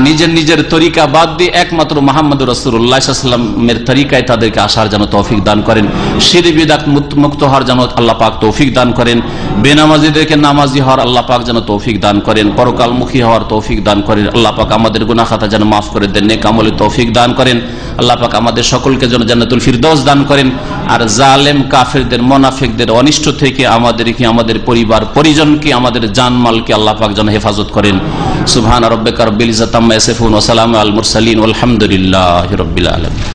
নিজের নিজের তরিকা বাদ দিয়ে একমাত্র মুহাম্মদুর রাসূলুল্লাহ সাল্লাল্লাহু আলাইহি ওয়াসাল্লামের তরিকায় তাদেরকে আসার যেন তৌফিক দান করেন। শিরক বিদআত মুক্ত হওয়ার যেন আল্লাহ পাক তৌফিক দান করেন। বেনামাজিদেরকে নামাজি হওয়ার আল্লাহ পাক যেন তৌফিক দান করেন। পরকালমুখী হওয়ার তৌফিক দান করেন। আল্লাহ পাক আমাদের গুনাহ খাতা যেন মাফ করে দেন, নেক আমলের তৌফিক দান করেন। আল্লাহ পাক আমাদের সকলকে যেন জান্নাতুল ফিরদৌস দান করেন। আর জালেম কাফেরদের মুনাফিকদের অনিষ্ট থেকে আমাদেরকে, আমাদের পরিবার পরিজনকে, আমাদের জানমালকে আল্লাহ পাক যেন হেফাজত করেন। সুবহান রাব্বিকা রাব্বিল ইজ্জাতি আম্মা ইয়াসিফুন ওয়া সালামুন আলাল মুরসালিন ওয়ালহামদুলিল্লাহি রাব্বিল আলামিন।